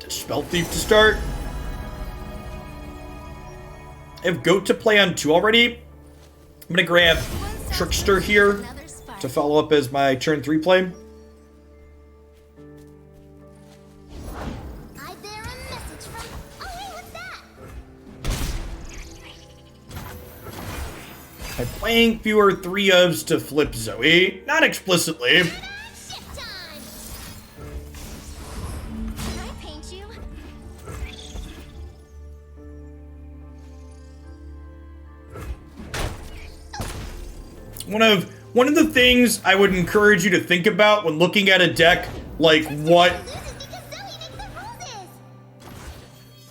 Spell Thief to start. I have Goat to play on 2 already. I'm gonna grab Trickster here to follow up as my turn 3 play. I bear a message from... Oh, hey, what's that? I'm playing fewer 3-ofs to flip Zoe. Not explicitly. Shit time! Can I paint you? One of the things I would encourage you to think about when looking at a deck like what...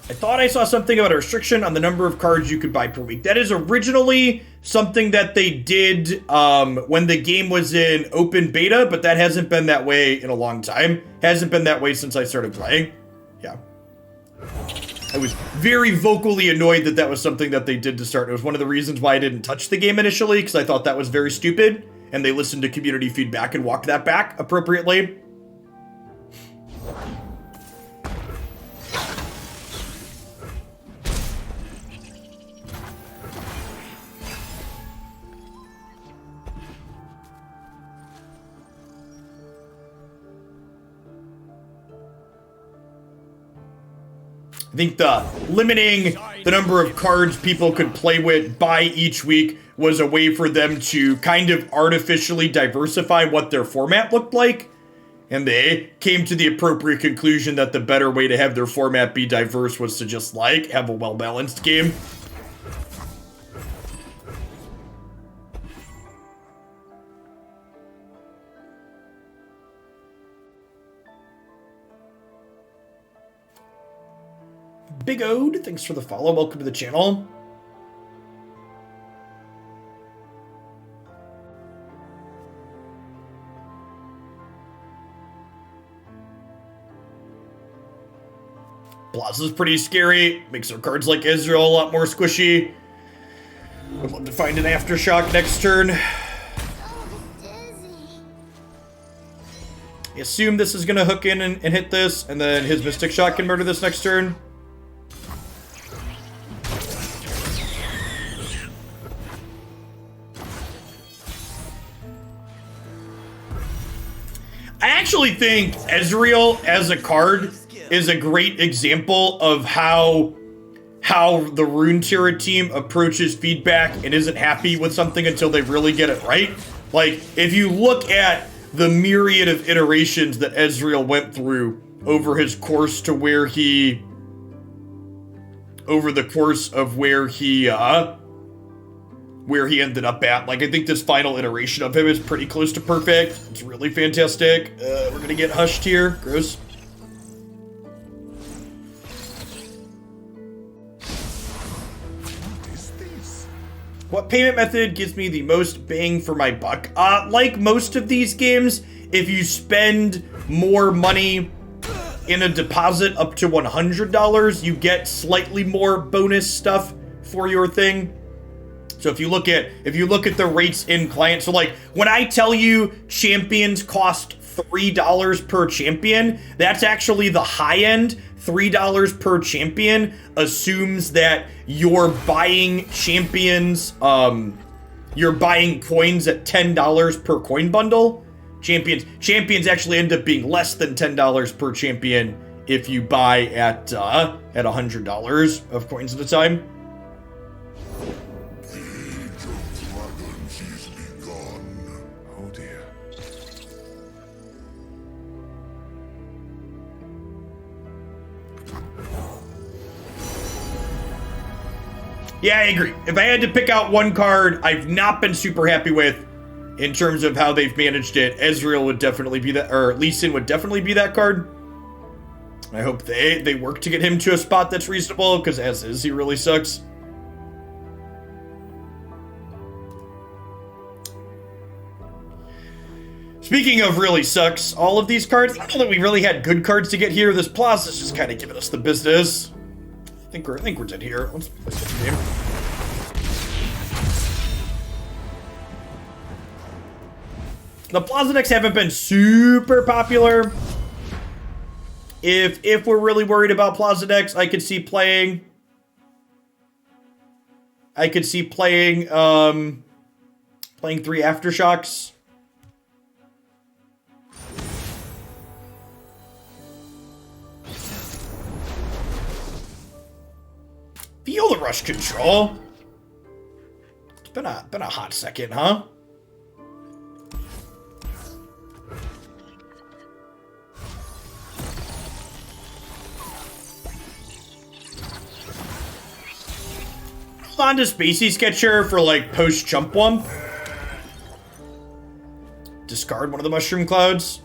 I thought I saw something about a restriction on the number of cards you could buy per week. That is originally something that they did when the game was in open beta, but that hasn't been that way in a long time. Hasn't been that way since I started playing. Yeah. I was very vocally annoyed that that was something that they did to start. It was one of the reasons why I didn't touch the game initially, because I thought that was very stupid, and they listened to community feedback and walked that back appropriately. I think the limiting the number of cards people could play with by each week was a way for them to kind of artificially diversify what their format looked like. And they came to the appropriate conclusion that the better way to have their format be diverse was to just, like, have a well-balanced game. Big Ode, thanks for the follow. Welcome to the channel. Plaza's pretty scary. Makes our cards like Ezreal a lot more squishy. Would love to find an Aftershock next turn. I assume this is going to hook in and hit this, and then his Mystic Shot can murder this next turn. I actually think Ezreal as a card is a great example of how the Runeterra team approaches feedback and isn't happy with something until they really get it right. Like, if you look at the myriad of iterations that Ezreal went through over his course to where he... over the course of where he ended up at. Like, I think this final iteration of him is pretty close to perfect. It's really fantastic. We're gonna get hushed here. Gross. What payment method gives me the most bang for my buck? Like most of these games, if you spend more money in a deposit up to $100, you get slightly more bonus stuff for your thing. So if you look at the rates in client, so like when I tell you champions cost $3 per champion, that's actually the high end. $3 per champion assumes that you're buying champions, you're buying coins at $10 per coin bundle. Champions actually end up being less than $10 per champion if you buy at $100 of coins at a time. Oh dear. Yeah, I agree. If I had to pick out one card I've not been super happy with in terms of how they've managed it, Ezreal would definitely be that, or Lee Sin would definitely be that card. I hope they work to get him to a spot that's reasonable, because as is, he really sucks. Speaking of really sucks, all of these cards, I don't know that we really had good cards to get here. This Plaza's just kind of giving us the business. I think we're dead here. Let's play the game. The Plaza decks haven't been super popular. If we're really worried about Plaza decks, I could see playing playing 3 Aftershocks. Feel the rush control. It's been a hot second, huh? Hold on to Spacey Sketcher for like post jump wump. discard one of the mushroom clouds.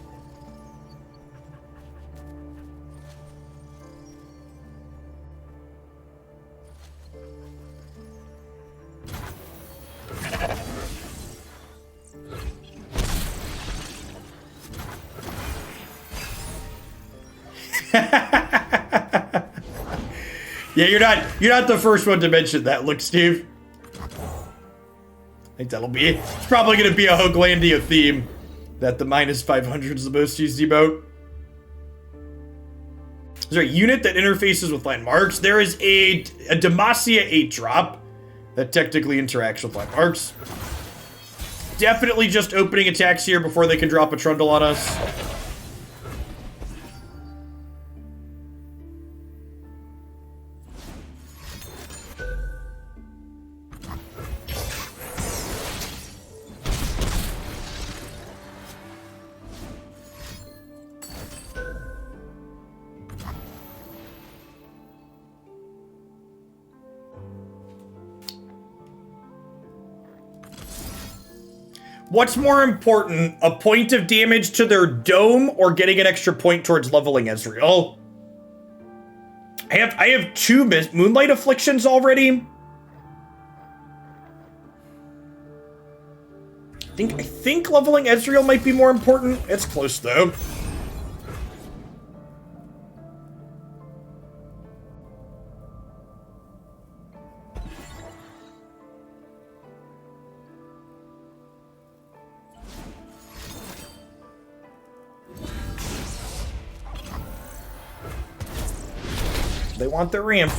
Yeah, you're not the first one to mention that. Look, Steve. I think that'll be it. It's probably going to be a Hoaglandia theme that the minus 500 is the most used emote. Is there a unit that interfaces with landmarks? There is a Demacia 8 drop that technically interacts with landmarks. Definitely just opening attacks here before they can drop a Trundle on us. What's more important, a point of damage to their dome or getting an extra point towards leveling Ezreal? I have 2 Moonlight Afflictions already. I think leveling Ezreal might be more important. It's close though. They want their ramp.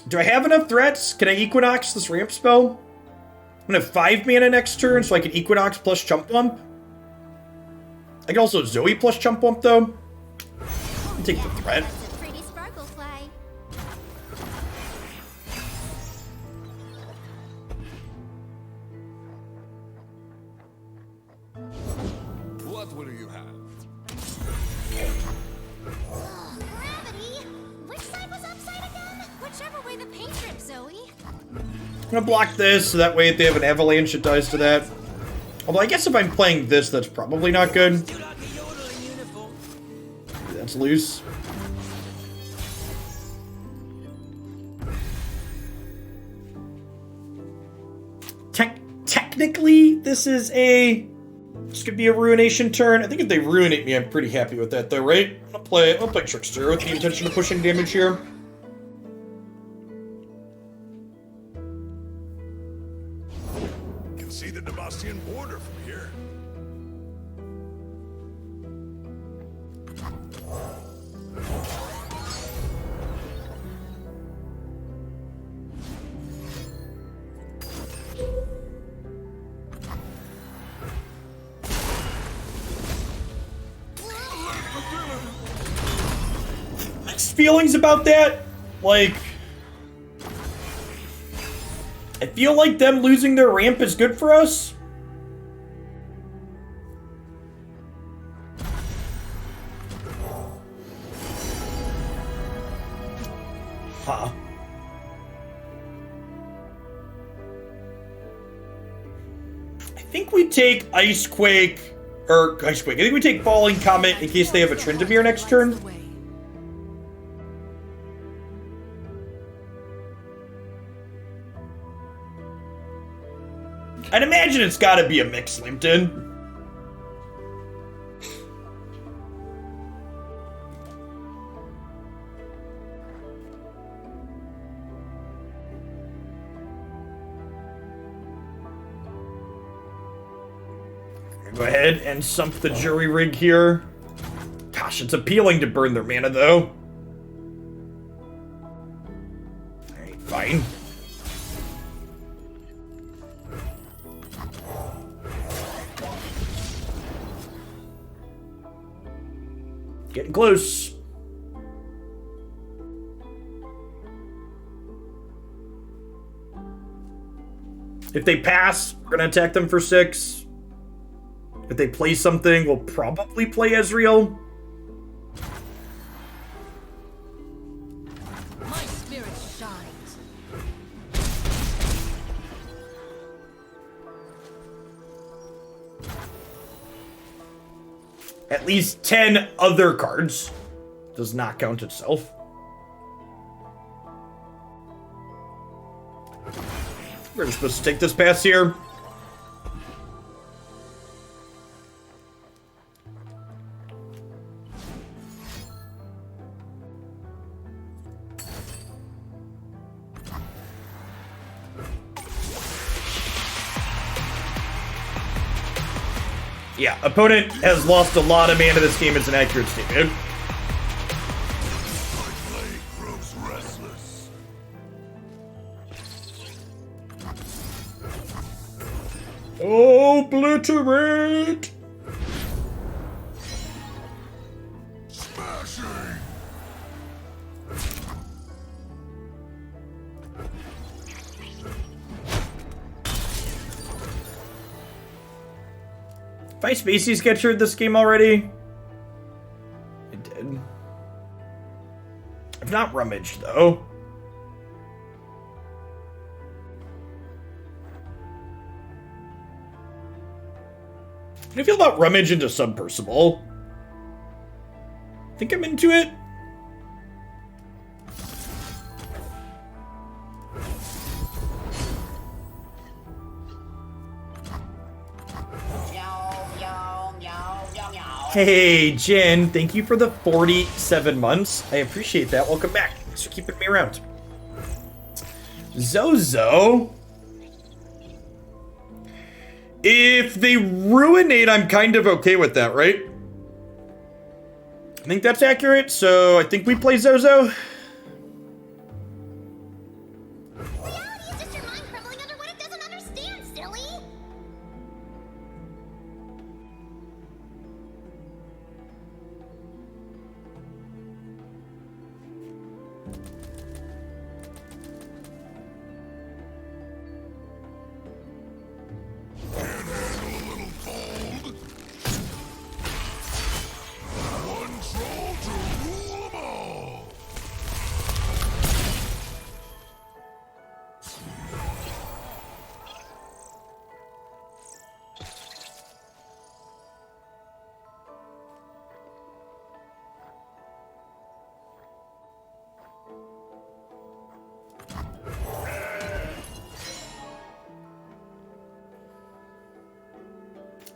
Do I have enough threats? Can I Equinox this ramp spell? I'm gonna have 5 mana next turn, so I can Equinox plus Chump Bump. I can also Zoe plus Chump Bump, though. I'll take the threat. That's a pretty sparkle fly. What will you have? Gravity? Which side was upside again? Whichever way the paint drips, Zoe. I'm gonna block this, so that way if they have an avalanche, it dies to that. Although I guess if I'm playing this, that's probably not good. That's loose. Technically, this could be a ruination turn. I think if they ruinate me, I'm pretty happy with that though, right? I'll play Trickster with the intention of pushing damage here. See the Demacian border from here. Mixed feelings about that. Like, I feel like them losing their ramp is good for us. Huh. I think we take Icequake, I think we take Falling Comet in case they have a Tryndamere next turn. I'd imagine it's gotta be a mix, Limpton. Go ahead and sump the jury rig here. Gosh, it's appealing to burn their mana, though. Alright, fine. Getting close. If they pass, we're gonna attack them for 6. If they play something, we'll probably play Ezreal. My spirit shines. At least 10 other cards. Does not count itself. We're just supposed to take this pass here. Yeah, opponent has lost a lot of mana this game. It's an accurate statement. My blade grows restless. Obliterate! Smashing. If I species captured this game already? It did. I've not rummaged, though. How do you feel about rummage into Submersible? Think I'm into it? Hey, Jen, thank you for the 47 months. I appreciate that. Welcome back. Thanks for keeping me around. Zozo. If they ruinate, I'm kind of okay with that, right? I think that's accurate, so I think we play Zozo. Reality is just your mind crumbling under what it doesn't understand, silly! One troll to rule them all.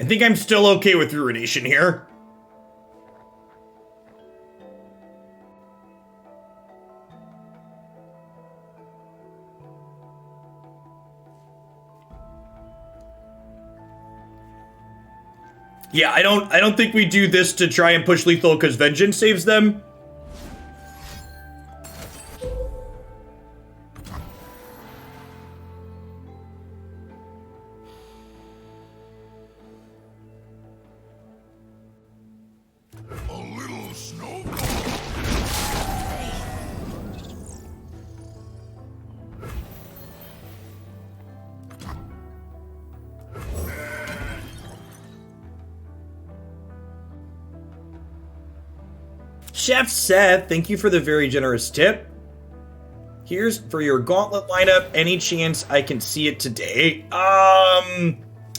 I think I'm still okay with Ruination here. Yeah, I don't think we do this to try and push lethal because Vengeance saves them. A little snow. Chef Seth, thank you for the very generous tip. Here's for your gauntlet lineup. Any chance I can see it today?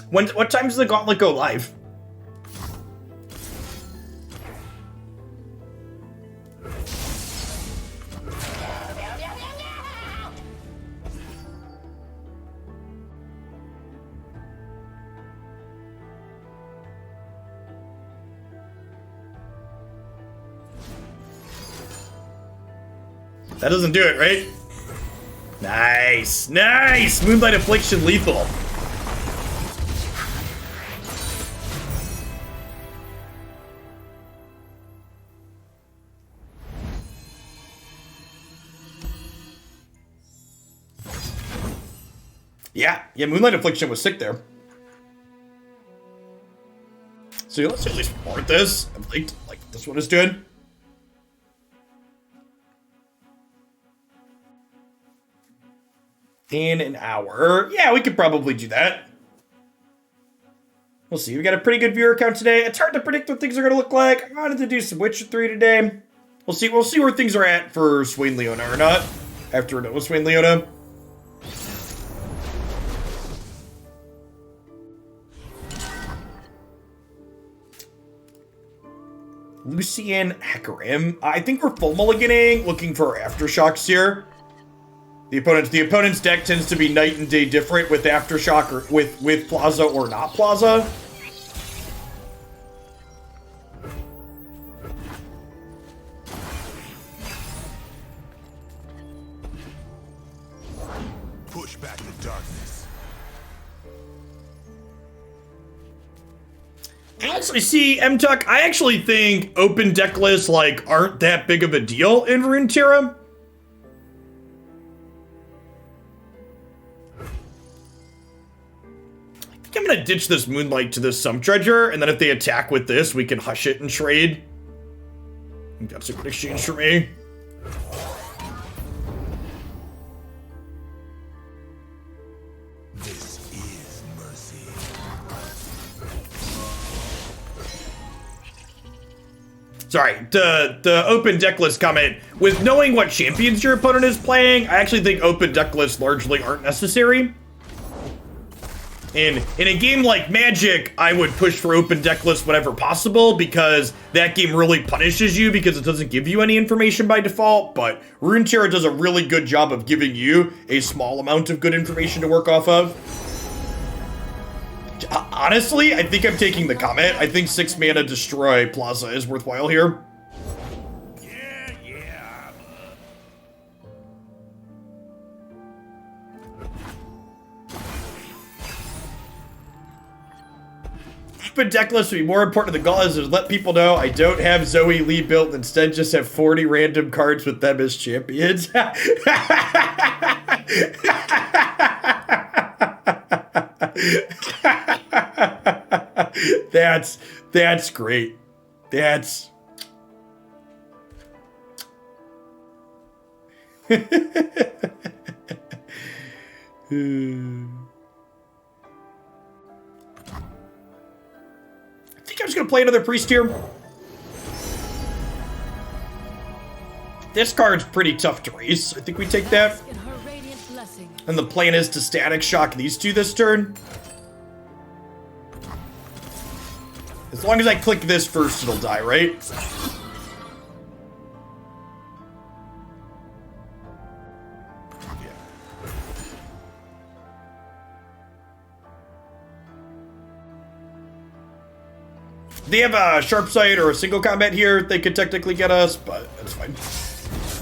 What time does the gauntlet go live? That doesn't do it, right? Nice, nice! Moonlight Affliction lethal. Yeah, Moonlight Affliction was sick there. So let's at least report this. I liked like this one is doing. In an hour. Yeah, we could probably do that. We'll see. We got a pretty good viewer count today. It's hard to predict what things are going to look like. I wanted to do some Witcher 3 today. We'll see where things are at for Swain Leona or not. After we're done with Swain Leona. Lucian Hecarim. I think we're full mulliganing, looking for Aftershocks here. The opponent's deck tends to be night and day different with Aftershock or with Plaza or not Plaza. Push back the darkness. Actually, see, M-Tuck, I actually think open deck lists, like, aren't that big of a deal in Runeterra. I think I'm gonna ditch this Moonlight to this Sump Dredger, and then if they attack with this, we can hush it and trade. I think that's a good exchange for me. This is mercy. Sorry, the open deck list comment. With knowing what champions your opponent is playing, I actually think open deck lists largely aren't necessary. In a game like Magic, I would push for open deck lists whenever possible because that game really punishes you because it doesn't give you any information by default, but Runeterra does a really good job of giving you a small amount of good information to work off of. Honestly, I think I'm taking the comment. I think 6 mana destroy Plaza is worthwhile here. Yeah. Open deck list would be more important to the goal is to let people know I don't have Zoe Lee built, instead just have 40 random cards with them as champions. That's great. That's I think I'm just gonna play another priest here. This card's pretty tough to race. I think we take that. In her radiant blessing. And the plan is to static shock these two this turn. As long as I click this first, it'll die, right? They have a sharp sight or a single combat here. They could technically get us, but that's fine.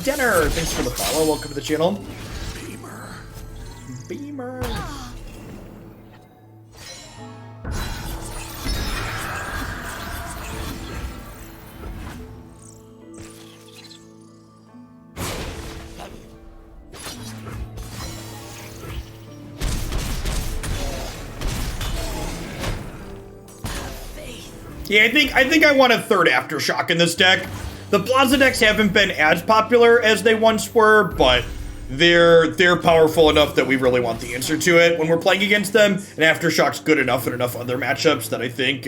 Denner, thanks for the follow. Welcome to the channel. Beamer. Yeah, I think I want a third Aftershock in this deck. The Plaza decks haven't been as popular as they once were, but they're powerful enough that we really want the answer to it when we're playing against them. And Aftershock's good enough in enough other matchups that I think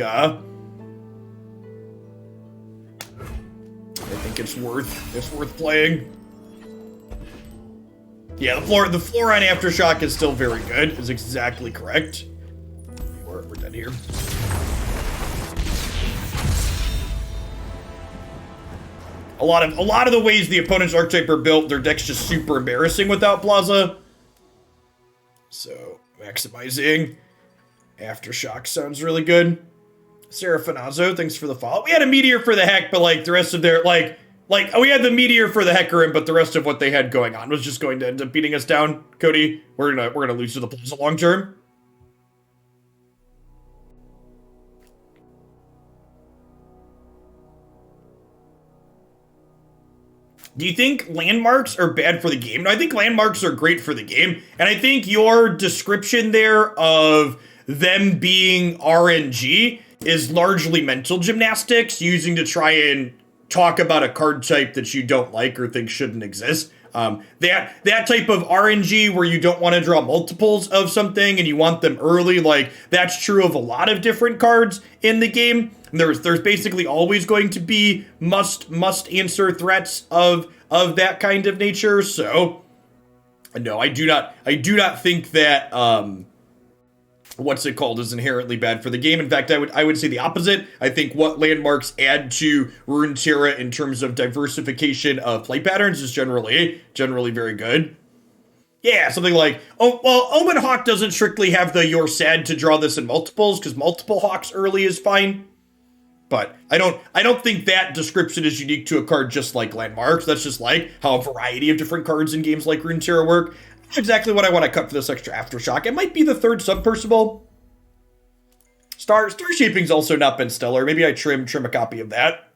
it's worth playing. Yeah, the floor on Aftershock is still very good. Is exactly correct. We're dead here. A lot of the ways the opponent's archetype are built, their deck's just super embarrassing without Plaza. So maximizing Aftershock sounds really good. Seraphinazo, thanks for the follow. We had a Meteor for the heck, but like the rest of their we had the Meteor for the Hecarim, but the rest of what they had going on was just going to end up beating us down. Cody, we're gonna lose to the Plaza long term. Do you think landmarks are bad for the game? No, I think landmarks are great for the game. And I think your description there of them being RNG is largely mental gymnastics, using to try and talk about a card type that you don't like or think shouldn't exist. That type of RNG where you don't want to draw multiples of something and you want them early, like that's true of a lot of different cards in the game. There's basically always going to be must answer threats of that kind of nature. So no, I do not think that what's it called is inherently bad for the game. In fact, I would say the opposite. I think what landmarks add to Runeterra in terms of diversification of play patterns is generally very good. Yeah, something like, oh, well, Omen Hawk doesn't strictly have the you're sad to draw this in multiples, because multiple Hawks early is fine. But I don't think that description is unique to a card just like Landmarks. That's just like how a variety of different cards in games like Runeterra work. Exactly what I want to cut for this extra Aftershock. It might be the third Submersible. Star shaping's also not been stellar. Maybe I trim a copy of that.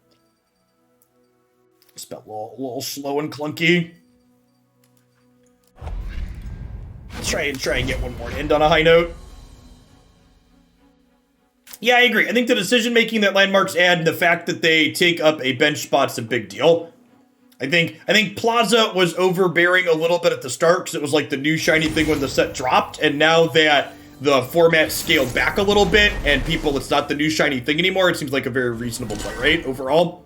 Spelled a little slow and clunky. Let's try and get one more end on a high note. Yeah, I agree. I think the decision making that landmarks add and the fact that they take up a bench spot's a big deal. I think Plaza was overbearing a little bit at the start because it was like the new shiny thing when the set dropped, and now that the format scaled back a little bit and it's not the new shiny thing anymore, it seems like a very reasonable play rate overall.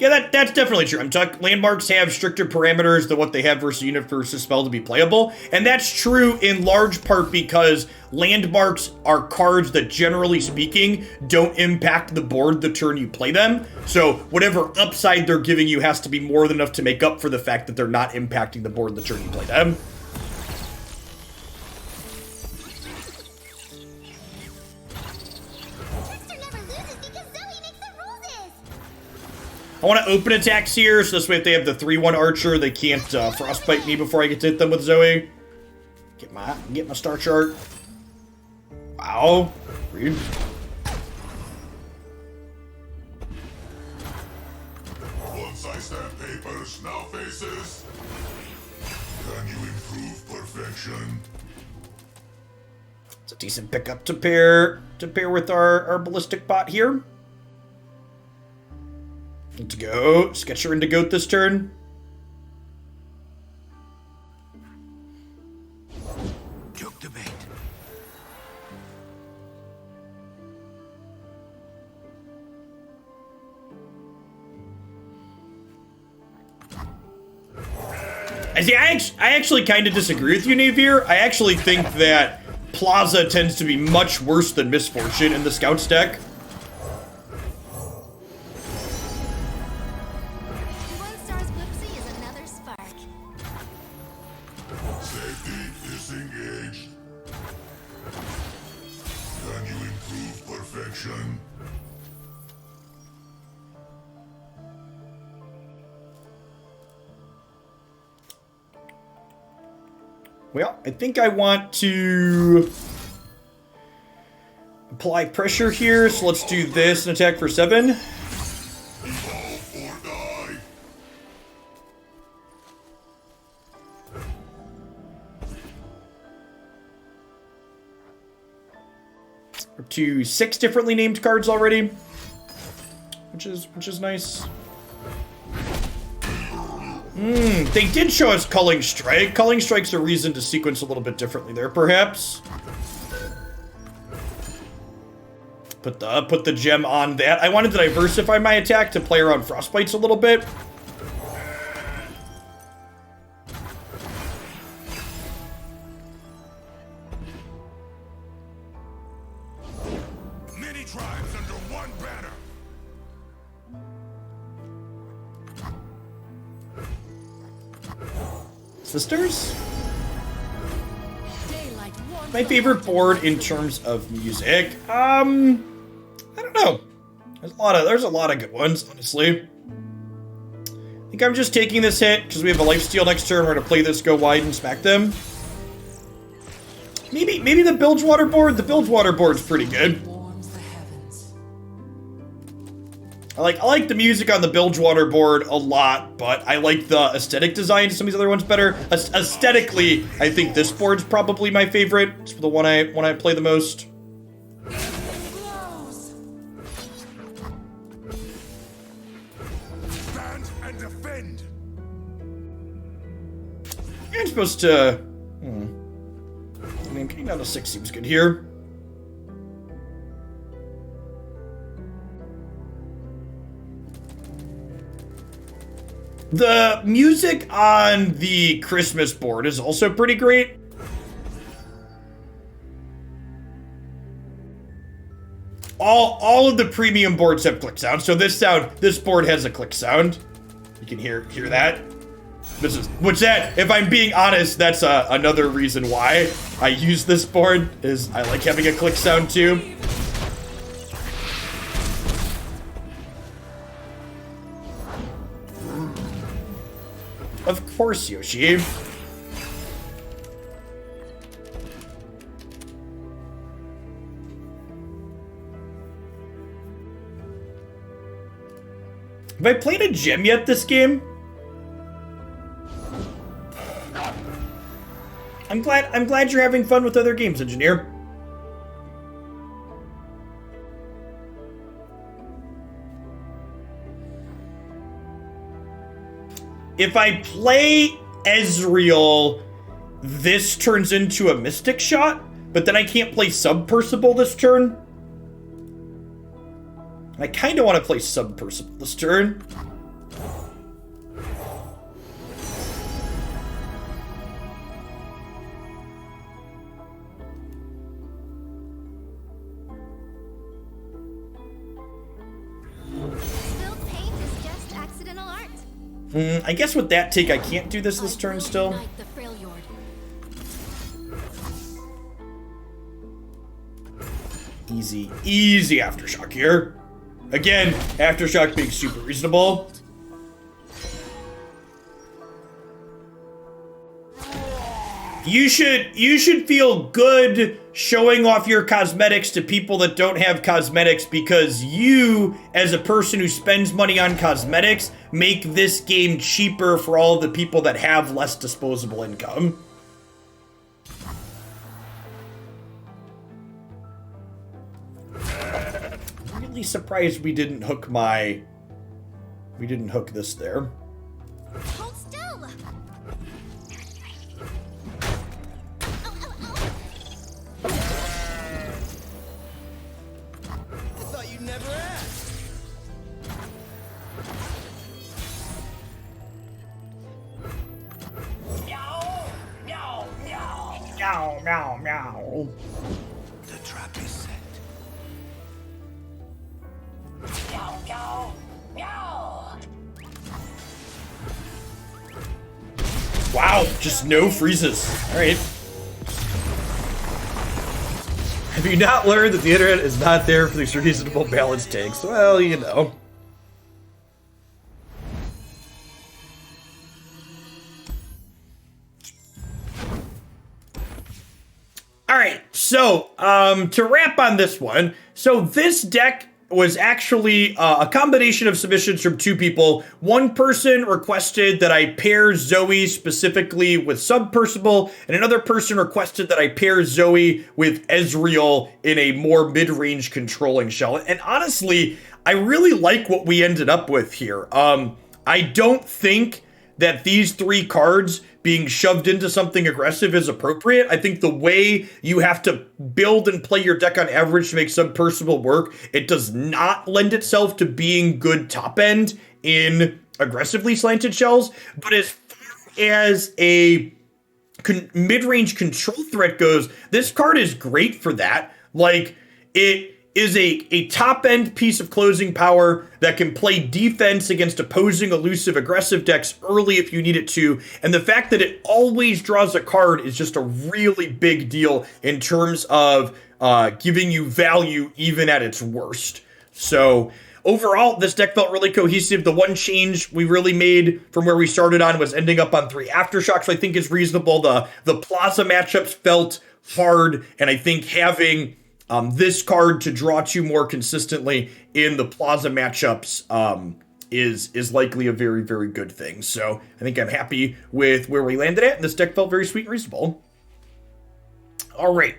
Yeah, that's definitely true. Landmarks have stricter parameters than what they have versus unit versus spell to be playable. And that's true in large part because landmarks are cards that, generally speaking, don't impact the board the turn you play them. So whatever upside they're giving you has to be more than enough to make up for the fact that they're not impacting the board the turn you play them. I want to open attacks here, so this way if they have the 3-1 archer, they can't frostbite me before I get to hit them with Zoe. Get my star chart. Wow. Rude. Once I stamp papers, now faces. Can you improve perfection? It's a decent pickup to pair with our ballistic bot here. Let's go. Sketcher into Goat this turn. Took the bait. I actually kind of disagree with you, Navier. I actually think that Plaza tends to be much worse than Misfortune in the Scouts deck. Well, I think I want to apply pressure here, so let's do this and attack for 7. Evolve or die. We're to 6 differently named cards already, which is nice. They did show us Culling Strike. Culling Strike's a reason to sequence a little bit differently there, perhaps. Put the gem on that. I wanted to diversify my attack to play around Frostbites a little bit. Many tribes under one banner. Sisters? My favorite board in terms of music? I don't know. There's a lot of good ones, honestly. I think I'm just taking this hit because we have a lifesteal next turn. We're gonna play this, go wide, and smack them. Maybe the Bilgewater board? The Bilgewater board's pretty good. I like the music on the Bilgewater board a lot, but I like the aesthetic design of some of these other ones better. Aesthetically, I think this board's probably my favorite. It's the one I play the most. Stand and defend. I'm supposed to... I mean, getting down to 6 seems good here. The music on the Christmas board is also pretty great. All of the premium boards have click sound, so this board has a click sound. You can hear that. If I'm being honest, that's another reason why I use this board, is I like having a click sound too. Of course, Yoshi. Have I played a gem yet this game? I'm glad you're having fun with other games, Engineer. If I play Ezreal, this turns into a Mystic Shot, but then I can't play Submersible this turn. I kind of want to play Submersible this turn. Spilled paint is just accidental art. I guess with that take, I can't do this turn still. Ignite the Freljord. Easy Aftershock here. Again, Aftershock being super reasonable. You should feel good showing off your cosmetics to people that don't have cosmetics, because you, as a person who spends money on cosmetics, make this game cheaper for all the people that have less disposable income. Really surprised we didn't hook this there. Hold still. I thought you'd never ask. Meow, meow, meow. Meow, meow, meow. The trap is set. Meow, meow, meow. Wow, just no freezes. Alright. Have you not learned that the internet is not there for these reasonable balance takes? Well, you know. Alright, so, to wrap on this one, so this deck was actually a combination of submissions from two people. One person requested that I pair Zoe specifically with Submersible, and another person requested that I pair Zoe with Ezreal in a more mid-range controlling shell. And honestly, I really like what we ended up with here. I don't think that these three cards being shoved into something aggressive is appropriate. I think the way you have to build and play your deck on average to make Submersible work, it does not lend itself to being good top end in aggressively slanted shells. But as far as a mid-range control threat goes, this card is great for that. Like, it is a top-end piece of closing power that can play defense against opposing elusive aggressive decks early if you need it to, and the fact that it always draws a card is just a really big deal in terms of giving you value even at its worst. So overall, this deck felt really cohesive. The one change we really made from where we started on was ending up on 3 Aftershocks, I think is reasonable. The Plaza matchups felt hard, and I think having this card to draw 2 more consistently in the Plaza matchups is likely a very, very good thing. So I think I'm happy with where we landed at, and this deck felt very sweet and reasonable. All right.